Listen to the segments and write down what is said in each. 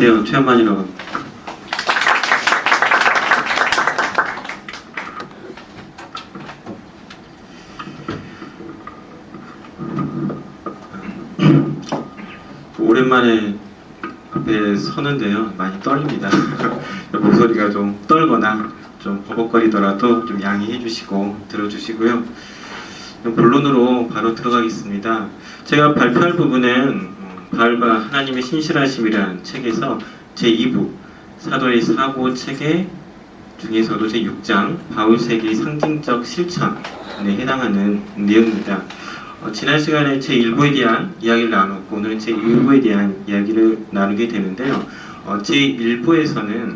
안녕하세요. 최한만이라고 합니다. 오랜만에 앞에 서는데요. 많이 떨립니다. 목소리가 좀 떨거나 좀 버벅거리더라도 좀 양해해 주시고 들어주시고요. 본론으로 바로 들어가겠습니다. 제가 발표할 부분은 바울과 하나님의 신실하심이라는 책에서 제2부 사도의 사고 체계 중에서도 제6장 바울 세계의 상징적 실천에 해당하는 내용입니다. 지난 시간에 제1부에 대한 이야기를 나눴고 오늘은 제2부에 대한 이야기를 나누게 되는데요. 제1부에서는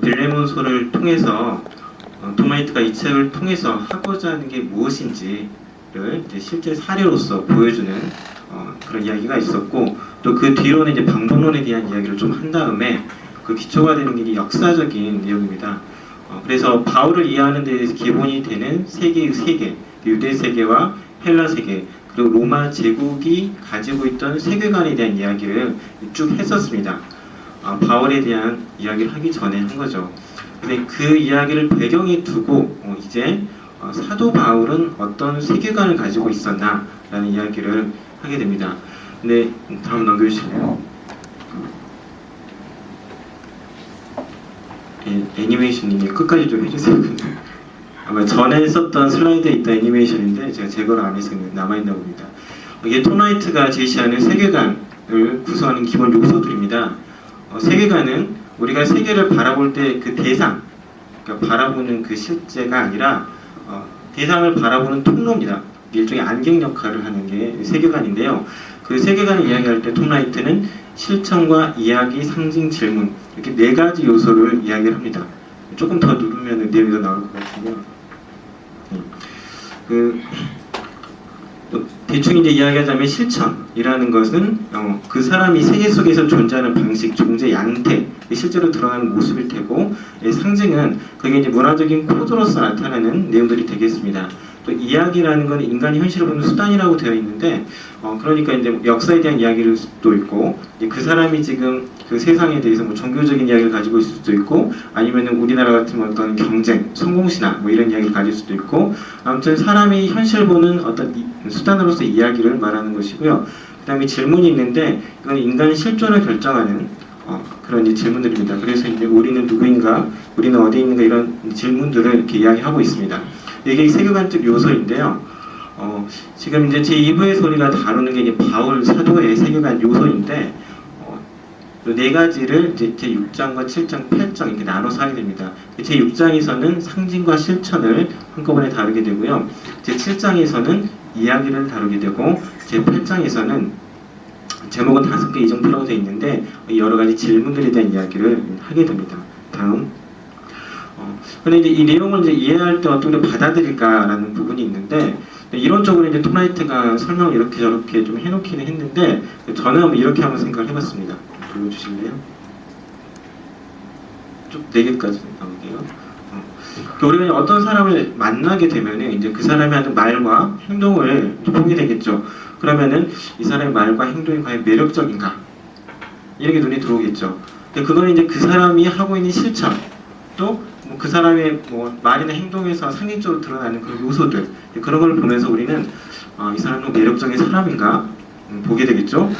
빌레몬서를 통해서 토마이트가 이 책을 통해서 하고자 하는 게 무엇인지를 이제 실제 사례로서 보여주는 그런 이야기가 있었고, 또 그 뒤로는 이제 방법론에 대한 이야기를 좀 한 다음에 그 기초가 되는 게 역사적인 내용입니다. 그래서 바울을 이해하는 데 대해서 기본이 되는 세계의 세계, 유대 세계와 헬라 세계, 그리고 로마 제국이 가지고 있던 세계관에 대한 이야기를 쭉 했었습니다. 바울에 대한 이야기를 하기 전에 한 거죠. 근데 그 이야기를 배경에 두고 이제 사도 바울은 어떤 세계관을 가지고 있었나 라는 이야기를 하게 됩니다. 근데 다음 넘겨주시고요. 애니메이션님이 끝까지 좀 해주세요. 아마 전에 썼던 슬라이드에 있던 애니메이션인데 제가 제거를 안 해서 남아있나 봅니다. 이게 토나이트가 제시하는 세계관을 구성하는 기본 요소들입니다. 세계관은 우리가 세계를 바라볼 때 그 대상, 그러니까 바라보는 그 실제가 아니라 대상을 바라보는 통로입니다. 일종의 안경 역할을 하는 게 세계관인데요. 그 세계관을 이야기할 때 토나이트는 실천과 이야기, 상징, 질문 이렇게 네 가지 요소를 이야기를 합니다. 조금 더 누르면 내용이 더 나올 것 같은데요. 대충 이제 이야기하자면 실천이라는 것은 그 사람이 세계 속에서 존재하는 방식, 존재 양태, 실제로 드러나는 모습일 테고, 상징은 그게 이제 문화적인 코드로서 나타나는 내용들이 되겠습니다. 또 이야기라는 건 인간이 현실을 보는 수단이라고 되어 있는데, 그러니까 이제 역사에 대한 이야기일 수도 있고, 그 사람이 지금 그 세상에 대해서 뭐 종교적인 이야기를 가지고 있을 수도 있고, 아니면은 우리나라 같은 어떤 경쟁, 성공신화 뭐 이런 이야기를 가질 수도 있고, 아무튼 사람이 현실 보는 어떤 수단으로서 이야기를 말하는 것이고요. 그 다음에 질문이 있는데, 이건 인간의 실존을 결정하는 그런 이제 질문들입니다. 그래서 이제 우리는 누구인가, 우리는 어디 있는가 이런 질문들을 이렇게 이야기하고 있습니다. 이게 세계관적 요소인데요. 지금 이제 제2부에서 우리가 다루는 게 이제 바울 사도의 세계관 요소인데, 네 가지를 이제 제6장과 7장, 8장 이렇게 나눠서 하게 됩니다. 제6장에서는 상징과 실천을 한꺼번에 다루게 되고요. 제7장에서는 이야기를 다루게 되고, 제8장에서는 제목은 5개 이정표라고 되어 있는데 여러 가지 질문들에 대한 이야기를 하게 됩니다. 다음. 근데 이제 이 내용을 이제 이해할 때 어떻게 받아들일까라는 부분이 있는데, 이론적으로 이제 토나이트가 설명을 이렇게 저렇게 좀 해놓기는 했는데, 저는 이렇게 한번 생각을 해봤습니다. 불러주실래요? 쭉 4개까지 나올게요. 우리가 어떤 사람을 만나게 되면은 이제 그 사람이 하는 말과 행동을 보게 되겠죠. 그러면은 이 사람의 말과 행동이 과연 매력적인가? 이렇게 눈에 들어오겠죠. 근데 그건 이제 그 사람이 하고 있는 실천, 또 그 사람의 뭐 말이나 행동에서 상징적으로 드러나는 그런 요소들, 그런 걸 보면서 우리는 이 사람은 매력적인 사람인가 보게 되겠죠.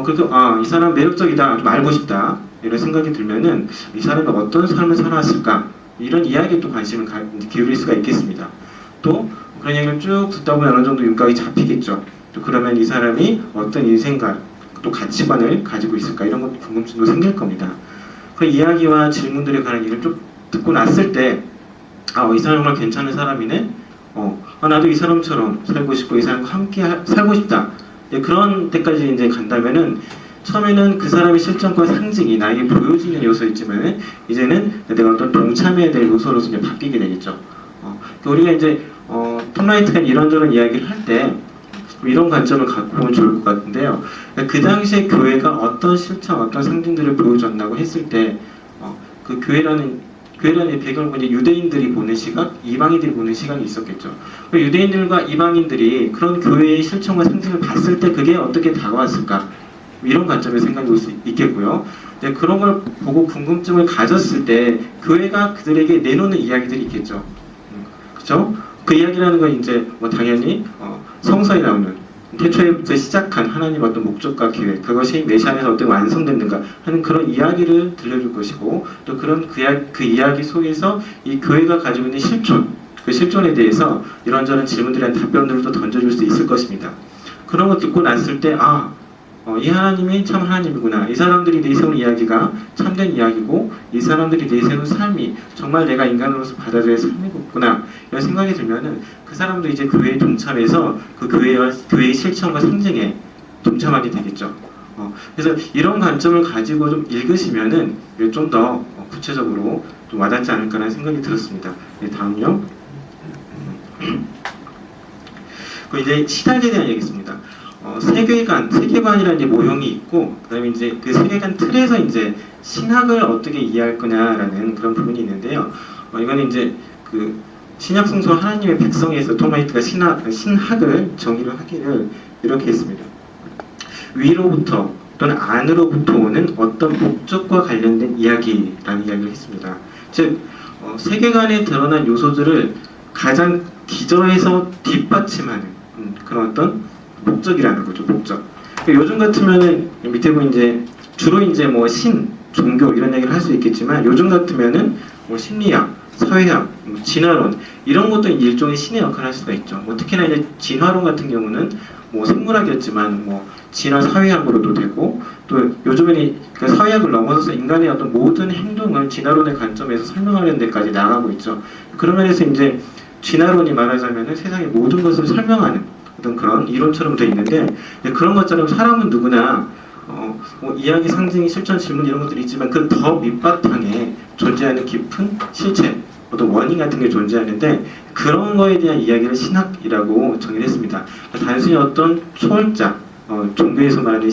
그래서 이 사람 매력적이다, 좀 알고 싶다 이런 생각이 들면은 이 사람이 어떤 삶을 살아왔을까, 이런 이야기에 또 관심을 기울일 수가 있겠습니다. 또 그런 이야기를 쭉 듣다 보면 어느 정도 윤곽이 잡히겠죠. 또 그러면 이 사람이 어떤 인생관, 또 가치관을 가지고 있을까, 이런 것도 궁금증도 생길 겁니다. 그 이야기와 질문들에 관한 얘기를 쭉 듣고 났을 때, 이 사람 정말 괜찮은 사람이네. 나도 이 사람처럼 살고 싶고 이 사람과 함께 살고 싶다. 그런 데까지 이제 간다면은, 처음에는 그 사람의 실천과 상징이 나에게 보여지는 요소였지만 이제는 내가 어떤 동참해야 될 요소로서 이제 바뀌게 되겠죠. 우리가 이제 톰라이트가 이런저런 이야기를 할 때 이런 관점을 갖고 보면 좋을 것 같은데요. 그 당시에 교회가 어떤 실천, 어떤 상징들을 보여줬다고 했을 때, 그 교회라는 배경을 보니 유대인들이 보는 시각, 이방인들이 보는 시각이 있었겠죠. 유대인들과 이방인들이 그런 교회의 실천과 상징을 봤을 때 그게 어떻게 다가왔을까? 이런 관점에서 생각해 볼 수 있겠고요. 네, 그런 걸 보고 궁금증을 가졌을 때 교회가 그들에게 내놓는 이야기들이 있겠죠. 그렇죠? 그 이야기라는 건 이제 뭐 당연히 성서에 나오는 태초에부터 시작한 하나님 어떤 목적과 계획, 그것이 메시아 안에서 어떻게 완성됐는가 하는 그런 이야기를 들려줄 것이고, 또 그런 그 이야기 속에서 이 교회가 가지고 있는 실존, 그 실존에 대해서 이런저런 질문들에 대한 답변들을 또 던져줄 수 있을 것입니다. 그런 거 듣고 났을 때 이 하나님이 참 하나님이구나. 이 사람들이 내세운 이야기가 참된 이야기고 이 사람들이 내세운 삶이 정말 내가 인간으로서 받아들여야 삶이구나. 이런 생각이 들면은 그 사람도 이제 교회에 동참해서 그 교회의 실천과 상징에 동참하게 되겠죠. 그래서 이런 관점을 가지고 좀 읽으시면은 좀 더 구체적으로 좀 와닿지 않을까라는 생각이 들었습니다. 네, 다음요. 그 이제 신학에 대한 얘기입니다. 세계관이라는 이제 모형이 있고, 그다음에 이제 그 세계관 틀에서 이제 신학을 어떻게 이해할 거냐라는 그런 부분이 있는데요. 이거는 이제 그 신약 성서 하나님의 백성에서 토마이트가 신학을 정의를 하기를 이렇게 했습니다. 위로부터 또는 안으로부터 오는 어떤 목적과 관련된 이야기라는 이야기를 했습니다. 즉 세계관에 드러난 요소들을 가장 기저에서 뒷받침하는 그런 어떤 목적이라는 거죠. 목적. 요즘 같으면은 밑에 보면 이제 주로 이제 뭐 종교 이런 얘기를 할 수 있겠지만 요즘 같으면은 뭐 심리학, 사회학, 진화론 이런 것도 일종의 신의 역할을 할 수가 있죠. 뭐 특히나 이제 진화론 같은 경우는 뭐 생물학이었지만 뭐 진화 사회학으로도 되고, 또 요즘에는 그 사회학을 넘어서서 인간의 어떤 모든 행동을 진화론의 관점에서 설명하는 데까지 나가고 있죠. 그런 면에서 이제 진화론이 말하자면은 세상의 모든 것을 설명하는 어떤 그런 이론처럼 되어 있는데, 그런 것처럼 사람은 누구나 뭐 이야기, 상징, 실천, 질문 이런 것들이 있지만 그 더 밑바탕에 존재하는 깊은 실체, 어떤 원인 같은 게 존재하는데 그런 거에 대한 이야기를 신학이라고 정의를 했습니다. 단순히 어떤 초월자, 종교에서 말하는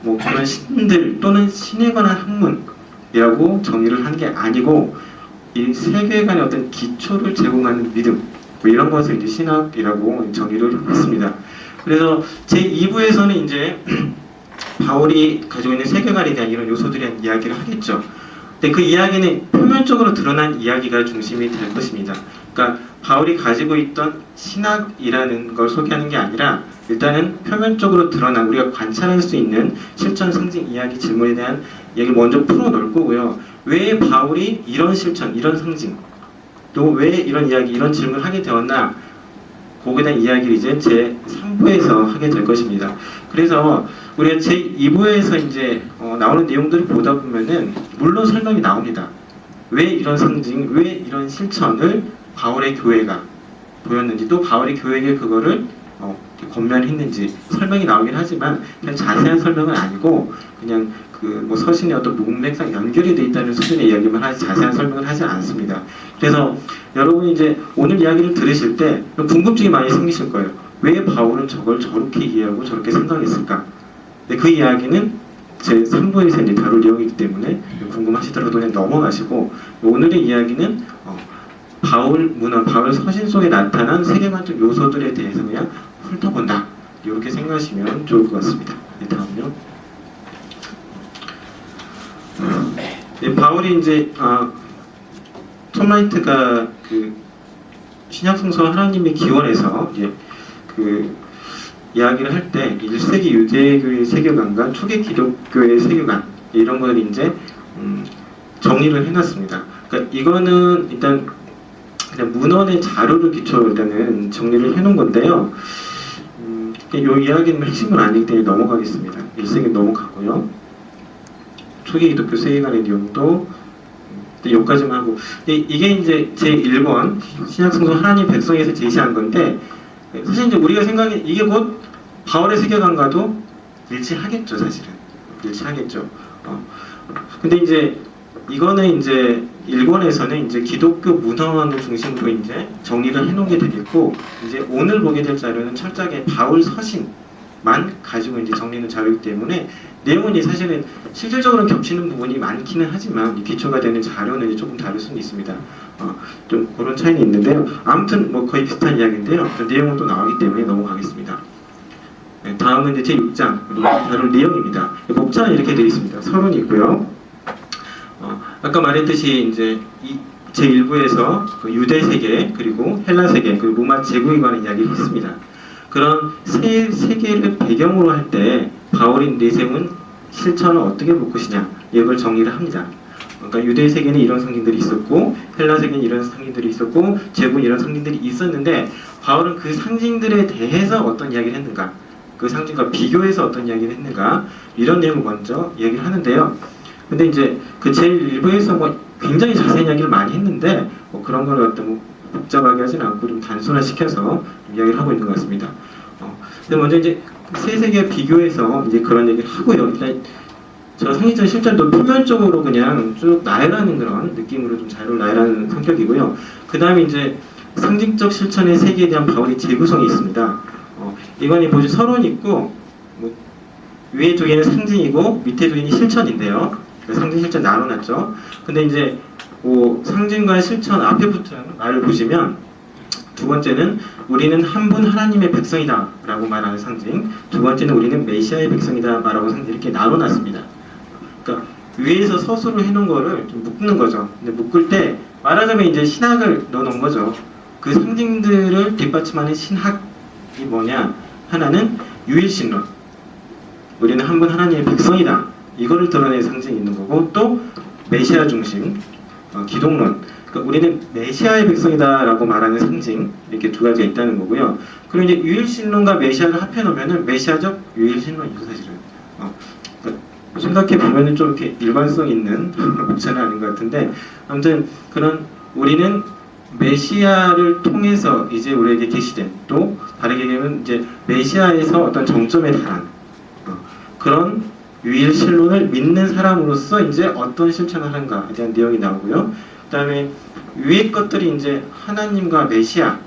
뭐 그런 신들 또는 신에 관한 학문이라고 정의를 한 게 아니고 이 세계관의 어떤 기초를 제공하는 믿음, 뭐 이런 것을 이제 신학이라고 정의를 했습니다. 그래서 제2부에서는 이제 바울이 가지고 있는 세계관에 대한 이런 요소들에 대한 이야기를 하겠죠. 근데 그 이야기는 표면적으로 드러난 이야기가 중심이 될 것입니다. 그러니까 바울이 가지고 있던 신학이라는 걸 소개하는 게 아니라 일단은 표면적으로 드러난 우리가 관찰할 수 있는 실천, 상징, 이야기, 질문에 대한 이야기를 먼저 풀어놓을 거고요. 왜 바울이 이런 실천, 이런 상징, 또 왜 이런 이야기, 이런 질문을 하게 되었나, 거기에 대한 이야기를 이제 제3부에서 하게 될 것입니다. 그래서 우리가 제2부에서 이제 나오는 내용들을 보다 보면은 물론 설명이 나옵니다. 왜 이런 상징, 왜 이런 실천을 바울의 교회가 보였는지, 또 바울의 교회에게 그거를 권면했는지 설명이 나오긴 하지만 그냥 자세한 설명은 아니고 그냥 그 뭐 서신의 어떤 문맥상 연결이 돼 있다는 수준의 이야기만 하지 자세한 설명을 하지 않습니다. 그래서 여러분이 이제 오늘 이야기를 들으실 때 궁금증이 많이 생기실 거예요. 왜 바울은 저걸 저렇게 이해하고 저렇게 생각했을까? 근데 그 이야기는 제 3부에서 이제 다룰 내용이기 때문에 궁금하시더라도 그냥 넘어가시고, 오늘의 이야기는 바울 문헌, 바울 서신 속에 나타난 세계관적 요소들에 대해서 그냥 훑어본다. 이렇게 생각하시면 좋을 것 같습니다. 네, 다음요. 네, 바울이 이제 톰 라이트가 그 신약성서 하나님의 기원에서 이제 그 이야기를 할 때 1세기 유대교의 세계관과 초기 기독교의 세계관 이런 것을 이제 정리를 해놨습니다. 그러니까 이거는 일단 그냥 문헌의 자료를 기초로 일단은 정리를 해놓은 건데요. 이 이야기는 핵심은 아니기 때문에 넘어가겠습니다. 1세기 넘어가고요. 초기 기독교 세계관의 내용도 여기까지만 하고, 이게 이제 제1번 신약성서 하나님 백성에서 제시한 건데, 사실 이제 우리가 생각해 이게 곧 바울의 세계관과도 일치하겠죠. 사실은 일치하겠죠. 근데 이제 이거는 이제 일본에서는 이제 기독교 문헌을 중심으로 이제 정리를 해놓게 되겠고, 이제 오늘 보게 될 자료는 철저하게 바울 서신만 가지고 이제 정리는 자료이기 때문에 내용은 사실은 실질적으로 겹치는 부분이 많기는 하지만 기초가 되는 자료는 이제 조금 다를 수는 있습니다. 좀 그런 차이는 있는데요. 아무튼 뭐 거의 비슷한 이야기인데요. 내용은 또 나오기 때문에 넘어가겠습니다. 네, 다음은 이제 제6장 다룰 내용입니다. 목차는 이렇게 되어 있습니다. 서론이 있고요. 아까 말했듯이 이제 제1부에서 그 유대 세계 그리고 헬라 세계 그리고 로마 제국에 관한 이야기를 했습니다. 그런 세 세계를 배경으로 할 때 바울이 내세운 실천을 어떻게 볼 것이냐 이걸 정리를 합니다. 그러니까 유대 세계는 이런 상징들이 있었고 헬라 세계는 이런 상징들이 있었고 제국은 이런 상징들이 있었는데 바울은 그 상징들에 대해서 어떤 이야기를 했는가, 그 상징과 비교해서 어떤 이야기를 했는가 이런 내용을 먼저 이야기를 하는데요. 근데 이제 그 제1부에서 뭐 굉장히 자세한 이야기를 많이 했는데 뭐 그런 걸 갖다 뭐 복잡하게 하진 않고 좀 단순화시켜서 좀 이야기를 하고 있는 것 같습니다. 근데 먼저 이제 세 세계 비교해서 이제 그런 얘기를 하고요. 일단 저 상징적 실전도 표면적으로 그냥 쭉 나열하는 그런 느낌으로 좀 잘 나열하는 성격이고요. 그 다음에 이제 상징적 실천의 세계에 대한 바울의 재구성이 있습니다. 이번에 보시 서론이 있고 뭐 위에 두 개는 상징이고 밑에 두 개는 실천인데요. 상징 실천 나눠놨죠. 근데 이제 상징과 실천 앞에 붙은 말을 보시면 두 번째는 우리는 한 분 하나님의 백성이다 라고 말하는 상징, 두 번째는 우리는 메시아의 백성이다 말하고 상징 이렇게 나눠놨습니다. 그러니까 위에서 서술을 해놓은 거를 좀 묶는 거죠. 근데 묶을 때 말하자면 이제 신학을 넣어놓은 거죠. 그 상징들을 뒷받침하는 신학이 뭐냐? 하나는 유일신론, 우리는 한 분 하나님의 백성이다 이거를 드러내는 상징이 있는 거고, 또 메시아 중심 기독론, 그러니까 우리는 메시아의 백성이다라고 말하는 상징 이렇게 두 가지가 있다는 거고요. 그리고 이제 유일신론과 메시아를 합해놓으면은 메시아적 유일신론이죠 사실은. 그러니까 생각해 보면은 좀 이렇게 일관성 있는 목차는 아닌 것 같은데, 아무튼 그런 우리는 메시아를 통해서 이제 우리에게 계시된, 또 다르게 얘기하면 이제 메시아에서 어떤 정점에 달한 그런 유일신론을 믿는 사람으로서 이제 어떤 실천을 하는가에 대한 내용이 나오고요. 그 다음에 위의 것들이 이제 하나님과 메시아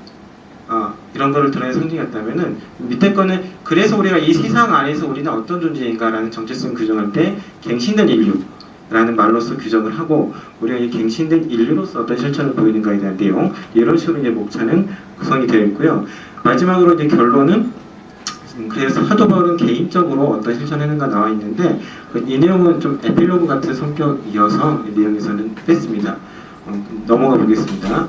이런 거를 드러내는 상징이었다면은 밑에 거는 그래서 우리가 이 세상 안에서 우리는 어떤 존재인가라는 정체성 규정할 때 갱신된 인류라는 말로서 규정을 하고, 우리가 이 갱신된 인류로서 어떤 실천을 보이는가에 대한 내용, 이런 식으로 이제 목차는 구성이 되어 있고요. 마지막으로 이제 결론은 그래서 사도 바울은 개인적으로 어떤 실천을 했는가 나와 있는데 이 내용은 좀 에필로그 같은 성격이어서 이 내용에서는 뺐습니다. 넘어가 보겠습니다.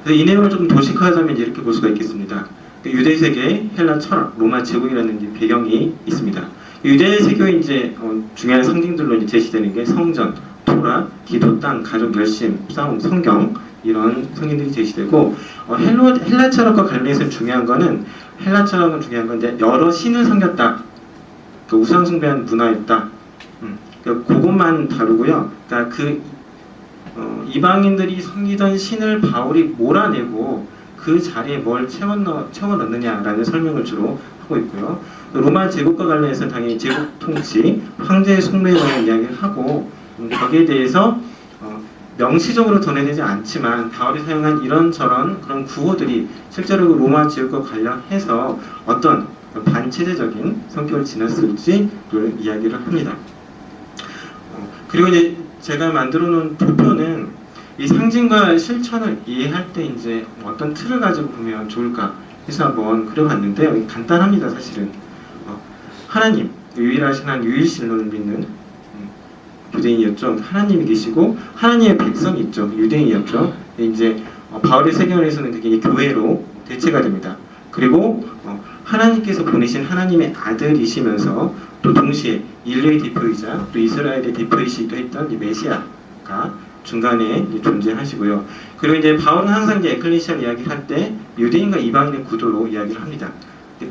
그래서 이 내용을 좀 도식화하자면 이렇게 볼 수가 있겠습니다. 유대 세계, 헬라 철학, 로마 제국이라는 이제 배경이 있습니다. 유대 세계의 이제 중요한 상징들로 이제 제시되는 게 성전, 토라, 기도, 땅, 가족, 열심, 싸움, 성경 이런 상징들이 제시되고, 헬라 철학과 관련해서 중요한 거는 헬라 철학은 중요한 건 이제 여러 신을 섬겼다. 그 우상 숭배한 문화였다. 그것만 다루고요. 그러니까 이방인들이 섬기던 신을 바울이 몰아내고 그 자리에 뭘 채워 넣느냐라는 설명을 주로 하고 있고요. 로마 제국과 관련해서 당연히 제국 통치, 황제의 숭배에 관한 이야기를 하고, 거기에 대해서 명시적으로 전해지지 않지만 바울이 사용한 이런저런 그런 구호들이 실제로 로마 제국과 관련해서 어떤 반체제적인 성격을 지녔을지를 이야기를 합니다. 그리고 이제 제가 만들어 놓은 도표는 이 상징과 실천을 이해할 때 이제 어떤 틀을 가지고 보면 좋을까 해서 한번 그려봤는데요. 간단합니다, 사실은. 하나님, 유일하신 한 유일신론을 믿는 유대인이었죠. 하나님이 계시고 하나님의 백성이 있죠. 유대인이었죠. 이제 바울의 세계관에서는 그게 교회로 대체가 됩니다. 그리고 하나님께서 보내신 하나님의 아들이시면서 또 동시에 인류의 대표이자 또 이스라엘의 대표이시기도 했던 메시아가 중간에 존재하시고요. 그리고 이제 바울은 항상 이제 에클레시아를 이야기를 할 때 유대인과 이방인의 구도로 이야기를 합니다.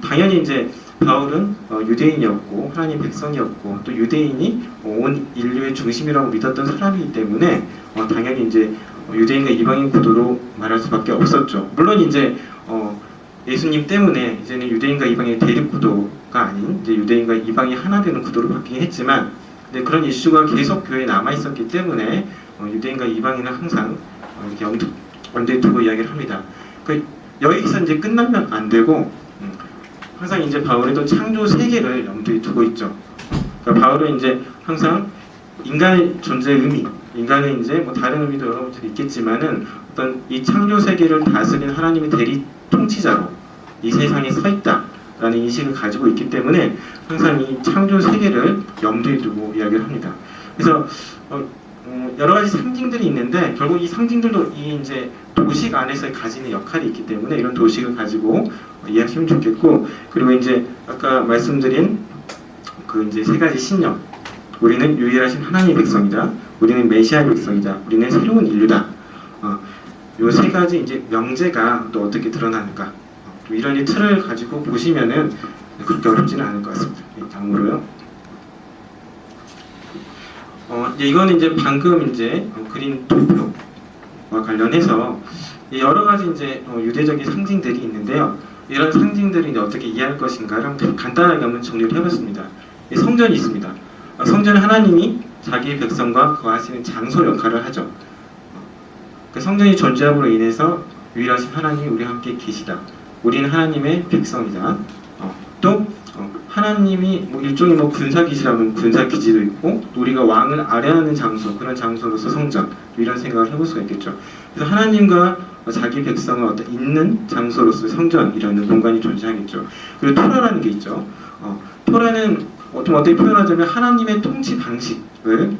당연히 이제 바울은 유대인이었고 하나님 백성이었고 또 유대인이 온 인류의 중심이라고 믿었던 사람이기 때문에 당연히 이제 유대인과 이방인 구도로 말할 수밖에 없었죠. 물론 이제 예수님 때문에 이제는 유대인과 이방인의 대립 구도가 아닌 이제 유대인과 이방이 하나 되는 구도로 바뀌긴 했지만, 근데 그런 이슈가 계속 교회에 남아 있었기 때문에 유대인과 이방인은 항상 이렇게 염두에 두고 이야기를 합니다. 여기서 이제 끝나면 안 되고 항상 이제 바울은 창조 세계를 염두에 두고 있죠. 그러니까 바울은 이제 항상 인간의 존재의 의미, 인간의 이제 뭐 다른 의미도 여러 가지 있겠지만은 어떤 이 창조 세계를 다스린 하나님의 대리 통치자로 이 세상에 서 있다. 라는 인식을 가지고 있기 때문에 항상 이 창조 세계를 염두에 두고 이야기를 합니다. 그래서 여러 가지 상징들이 있는데 결국 이 상징들도 이 이제 도식 안에서 가지는 역할이 있기 때문에 이런 도식을 가지고 이해하시면 좋겠고, 그리고 이제 아까 말씀드린 그 이제 세 가지 신념, 우리는 유일하신 하나님의 백성이다, 우리는 메시아의 백성이다, 우리는 새로운 인류다. 요 세 가지 이제 명제가 또 어떻게 드러나는가, 또 이런 이 틀을 가지고 보시면은 그렇게 어렵지는 않을 것 같습니다. 다음으로요. 이거는 이제 방금 이제 그린 도표와 관련해서 여러 가지 이제 유대적인 상징들이 있는데요. 이런 상징들을 이제 어떻게 이해할 것인가를 간단하게 한번 정리를 해봤습니다. 성전이 있습니다. 성전은 하나님이 자기 백성과 거하시는 장소 역할을 하죠. 성전이 존재함으로 인해서 유일하신 하나님이 우리와 함께 계시다. 우리는 하나님의 백성이다. 또 하나님이 일종의 군사기지라면 군사기지도 있고, 우리가 왕을 아뢰하는 장소, 그런 장소로서 성전, 이런 생각을 해볼 수가 있겠죠. 그래서 하나님과 자기 백성을 어떤 있는 장소로서 성전이라는 공간이 존재하겠죠. 그리고 토라라는 게 있죠. 토라는 좀 어떻게 표현하자면 하나님의 통치 방식을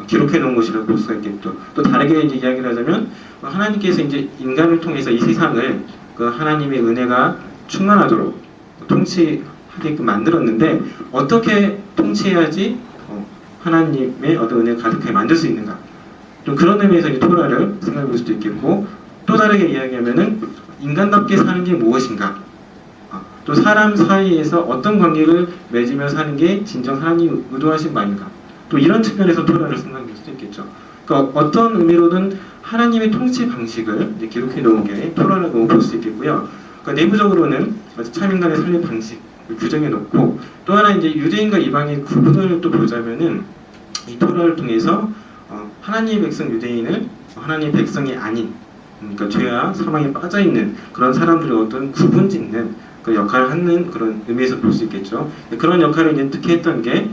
기록해 놓은 곳이라고 볼 수가 있겠죠. 또 다르게 이제 이야기를 하자면 하나님께서 이제 인간을 통해서 이 세상을 그 하나님의 은혜가 충만하도록 통치하게끔 만들었는데, 어떻게 통치해야지 하나님의 어떤 은혜가 가득하게 만들 수 있는가, 좀 그런 의미에서 이 토라를 생각해 볼 수도 있겠고, 또 다르게 이야기하면은 인간답게 사는 게 무엇인가, 또 사람 사이에서 어떤 관계를 맺으며 사는 게 진정 하나님 의도하신 바인가, 또 이런 측면에서 토라를 생각해 볼 수도 있겠죠. 그러니까 어떤 의미로든 하나님의 통치 방식을 이제 기록해 놓은 게 토라라고 볼 수 있겠고요. 그러니까 내부적으로는 참 인간의 삶의 방식을 규정해 놓고, 또 하나 이제 유대인과 이방인 구분을 또 보자면은 이 토라를 통해서 하나님의 백성 유대인을 하나님의 백성이 아닌, 그러니까 죄와 사망에 빠져 있는 그런 사람들의 어떤 구분짓는 그 역할을 하는 그런 의미에서 볼 수 있겠죠. 그런 역할을 이제 특히 했던 게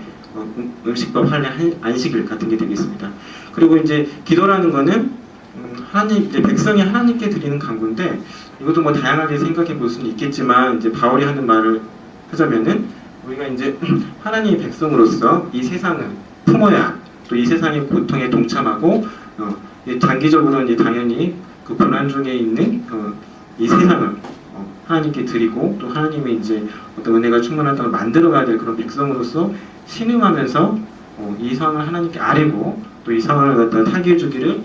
음식법, 할례, 안식일 같은 게 되겠습니다. 그리고 이제 기도라는 거는 하나님, 이제 백성이 하나님께 드리는 간구인데, 이것도 뭐 다양하게 생각해 볼 수는 있겠지만, 이제 바울이 하는 말을 하자면은 우리가 이제 하나님의 백성으로서 이 세상을 품어야, 또 이 세상의 고통에 동참하고, 장기적으로 이제 당연히 그 고난 중에 있는 이 세상을 하나님께 드리고, 또 하나님의 이제 어떤 은혜가 충만하다고 만들어가야 될 그런 백성으로서 신음하면서 이 상을 하나님께 아뢰고, 또 이 상을 갖다 타개해 주기를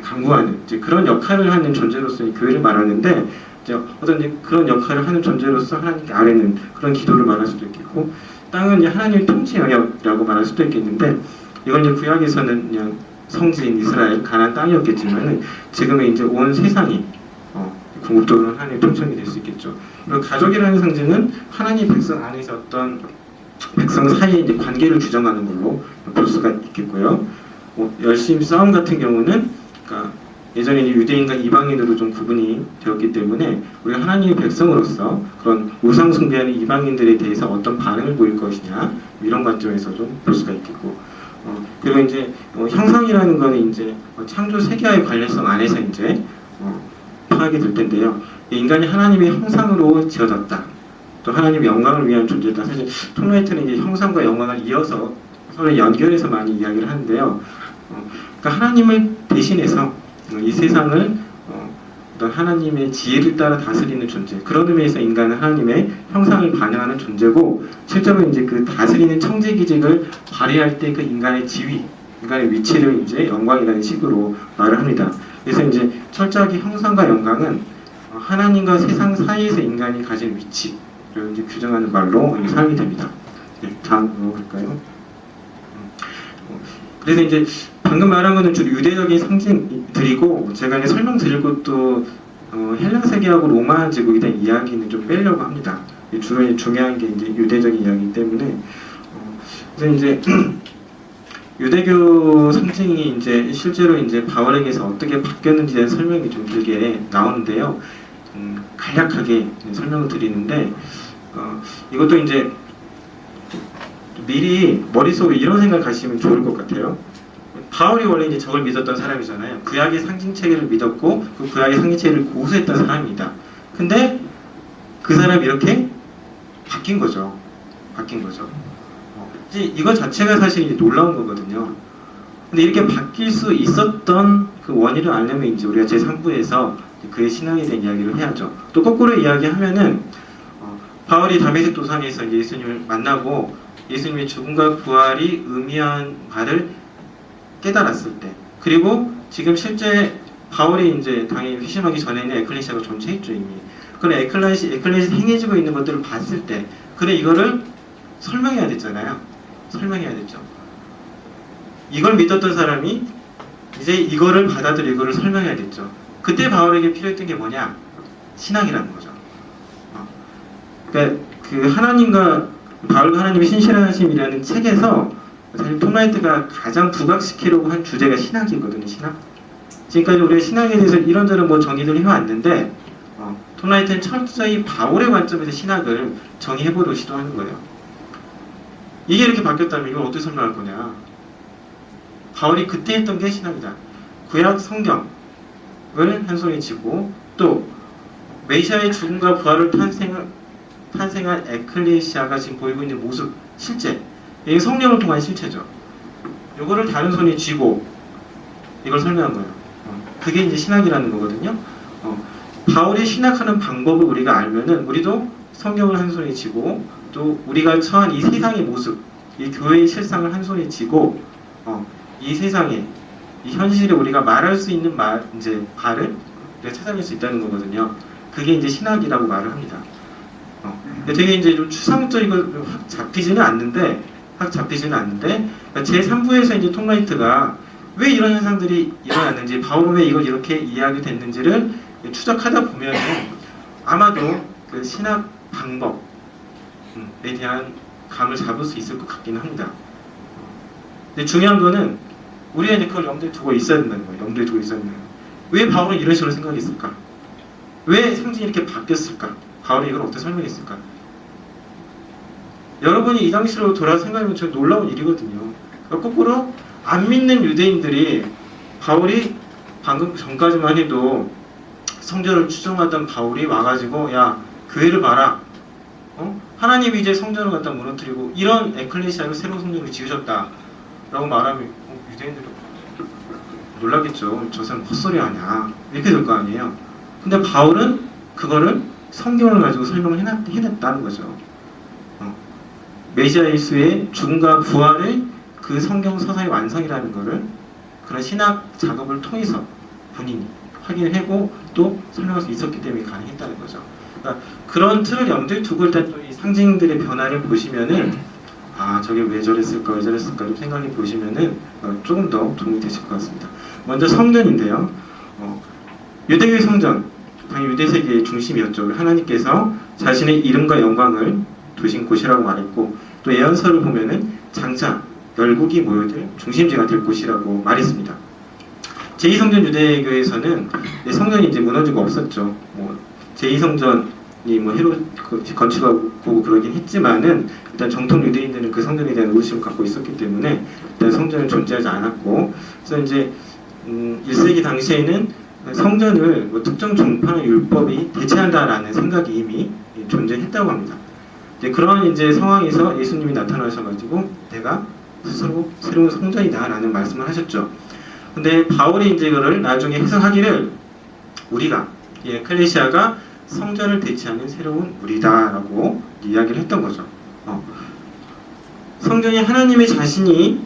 강구하는 이제 그런 역할을 하는 존재로서 이 교회를 말하는데, 이제 어떤 이제 그런 역할을 하는 존재로서 하나님께 아뢰는 그런 기도를 말할 수도 있겠고, 땅은 이제 하나님의 통치 영역이라고 말할 수도 있겠는데, 이건 이제 구약에서는 그냥 성지인 이스라엘 가나안 땅이었겠지만, 지금은 이제 온 세상이 궁극적으로 하나님의 통치이 될 수 있겠죠. 그리고 가족이라는 상징은 하나님 백성 안에서 어떤 백성 사이의 이제 관계를 규정하는 걸로 볼 수가 있겠고요. 열심히 싸움 같은 경우는, 그러니까 예전에 유대인과 이방인으로 좀 구분이 되었기 때문에 우리가 하나님의 백성으로서 그런 우상 숭배하는 이방인들에 대해서 어떤 반응을 보일 것이냐, 이런 관점에서 좀 볼 수가 있겠고, 그리고 이제 형상이라는 거는 이제 창조 세계와의 관련성 안에서 이제 파악이 될 텐데요. 인간이 하나님의 형상으로 지어졌다, 또 하나님의 영광을 위한 존재다. 사실 톰라이트는 이제 형상과 영광을 이어서 서로 연결해서 많이 이야기를 하는데요. 그러니까 하나님을 대신해서 이 세상을 어떤 하나님의 지혜를 따라 다스리는 존재, 그런 의미에서 인간은 하나님의 형상을 반영하는 존재고, 실제로 이제 그 다스리는 청지기직을 발휘할 때 그 인간의 지위, 인간의 위치를 이제 영광이라는 식으로 말을 합니다. 그래서 이제 철저하게 형상과 영광은 하나님과 세상 사이에서 인간이 가진 위치를 이제 규정하는 말로 사용이 됩니다. 네, 다음으로 갈까요? 그래서 이제 방금 말한 거는 주로 유대적인 상징들이고, 제가 이제 설명드릴 것도 헬라 세계하고 로마 제국에 대한 이야기는 좀 빼려고 합니다. 주로 중요한 게 이제 유대적인 이야기이기 때문에. 그래서 이제 유대교 상징이 이제 실제로 이제 바울에게서 어떻게 바뀌었는지에 대한 설명이 좀 길게 나오는데요. 간략하게 설명을 드리는데, 이것도 이제 미리 머릿속에 이런 생각을 가시면 좋을 것 같아요. 바울이 원래 이제 저걸 믿었던 사람이잖아요. 구약의 상징 체계를 믿었고, 그 구약의 상징 체계를 고수했던 사람입니다. 근데 그 사람이 이렇게 바뀐 거죠. 바뀐 거죠. 이제 이거 자체가 사실 이제 놀라운 거거든요. 근데 이렇게 바뀔 수 있었던 그 원인을 알려면 이제 우리가 제3부에서 그의 신앙에 대한 이야기를 해야죠. 또 거꾸로 이야기하면은 바울이 다메섹 도상에서 예수님을 만나고 예수님의 죽음과 부활이 의미한 바를 깨달았을 때, 그리고 지금 실제 바울이 이제 당연히 회심하기 전에는 에클레시아가 존재했죠 이미. 그런 에클레시아 행해지고 있는 것들을 봤을 때, 그래 이거를 설명해야 됐잖아요. 설명해야 됐죠. 이걸 믿었던 사람이 이제 이거를 받아들이고 이거를 설명해야 됐죠. 그때 바울에게 필요했던 게 뭐냐? 신앙이라는 거죠. 그러니까 그 하나님과 바울과 하나님의 신실하심이라는 책에서 사실 톰 라이트가 가장 부각시키려고 한 주제가 신학이거든요. 신학. 지금까지 우리가 신학에 대해서 이런저런 뭐 정의를 해왔는데 톰 라이트는 철저히 바울의 관점에서 신학을 정의해보려고 시도하는 거예요. 이게 이렇게 바뀌었다면 이걸 어떻게 설명할 거냐? 바울이 그때 했던 게 신학이다. 구약 성경을 한 손에 쥐고 또 메시아의 죽음과 부활을 탄생한 에클레시아가 지금 보이고 있는 모습, 실제 이게 성령을 통한 실체죠. 이거를 다른 손에 쥐고 이걸 설명한 거예요. 그게 이제 신학이라는 거거든요. 바울이 신학하는 방법을 우리가 알면은 우리도 성경을 한 손에 쥐고 또 우리가 처한 이 세상의 모습, 이 교회의 실상을 한 손에 쥐고 이 세상에 이 현실에 우리가 말할 수 있는 이제 발을 우리가 찾아낼 수 있다는 거거든요. 그게 이제 신학이라고 말을 합니다. 근데 되게 이제 좀 추상적이고 확 잡히지는 않는데 그러니까 제3부에서 이제 톰 라이트가 왜 이런 현상들이 일어났는지, 바울은 왜 이걸 이렇게 이해하게 됐는지를 추적하다 보면 아마도 그 신학 방법에 대한 감을 잡을 수 있을 것 같긴 합니다. 근데 중요한 거는 우리가 이제 그걸 염두에 두고 있어야 된다는 거예요. 염두에 두고 있어야 된다는 거예요. 왜 바울은 이런 식으로 생각했을까? 왜 상징이 이렇게 바뀌었을까? 바울이 이걸 어떻게 설명했을까? 여러분이 이 당시로 돌아서 생각하면 저 놀라운 일이거든요. 그러니까 거꾸로 안 믿는 유대인들이 바울이 방금 전까지만 해도 성전을 추종하던 바울이 와가지고 야 교회를 봐라. 하나님이 이제 성전을 갖다 무너뜨리고 이런 에클레시아를 새로운 성전을 지으셨다 라고 말하면 유대인들이 놀라겠죠. 저 사람 헛소리 하냐 이렇게 될 거 아니에요. 근데 바울은 그거를 성경을 가지고 설명을 해냈다는 거죠. 메시아 예수의 죽음과 부활의 그 성경 서사의 완성이라는 거를 그런 신학 작업을 통해서 본인이 확인하고 또 설명할 수 있었기 때문에 가능했다는 거죠. 그러니까 그런 틀을 염두에 두고 일단 또 이 상징들의 변화를 보시면은 저게 왜 저랬을까 좀 생각해 보시면은 조금 더 도움이 되실 것 같습니다. 먼저 성전인데요. 유대의 성전, 당연히 유대 세계의 중심이었죠. 하나님께서 자신의 이름과 영광을 두신 곳이라고 말했고 또 예언서를 보면은 장차 열국이 모여들 중심지가 될 곳이라고 말했습니다. 제2성전 유대교에서는 성전이 이제 무너지고 없었죠. 제2성전이 헤롯 건축하고 그러긴 했지만은 일단 정통 유대인들은 그 성전에 대한 의심을 갖고 있었기 때문에 일단 성전은 존재하지 않았고, 그래서 이제 1세기 당시에는 성전을 특정 종파의 율법이 대체한다라는 생각이 이미 존재했다고 합니다. 그런 이제 상황에서 예수님이 나타나셔가지고 내가 스스로 새로운 성전이다라는 말씀을 하셨죠. 근데 바울이 이제 이거를 나중에 해석하기를 우리가 에클레시아가 성전을 대체하는 새로운 우리다라고 이야기를 했던 거죠. 성전이 하나님의 자신의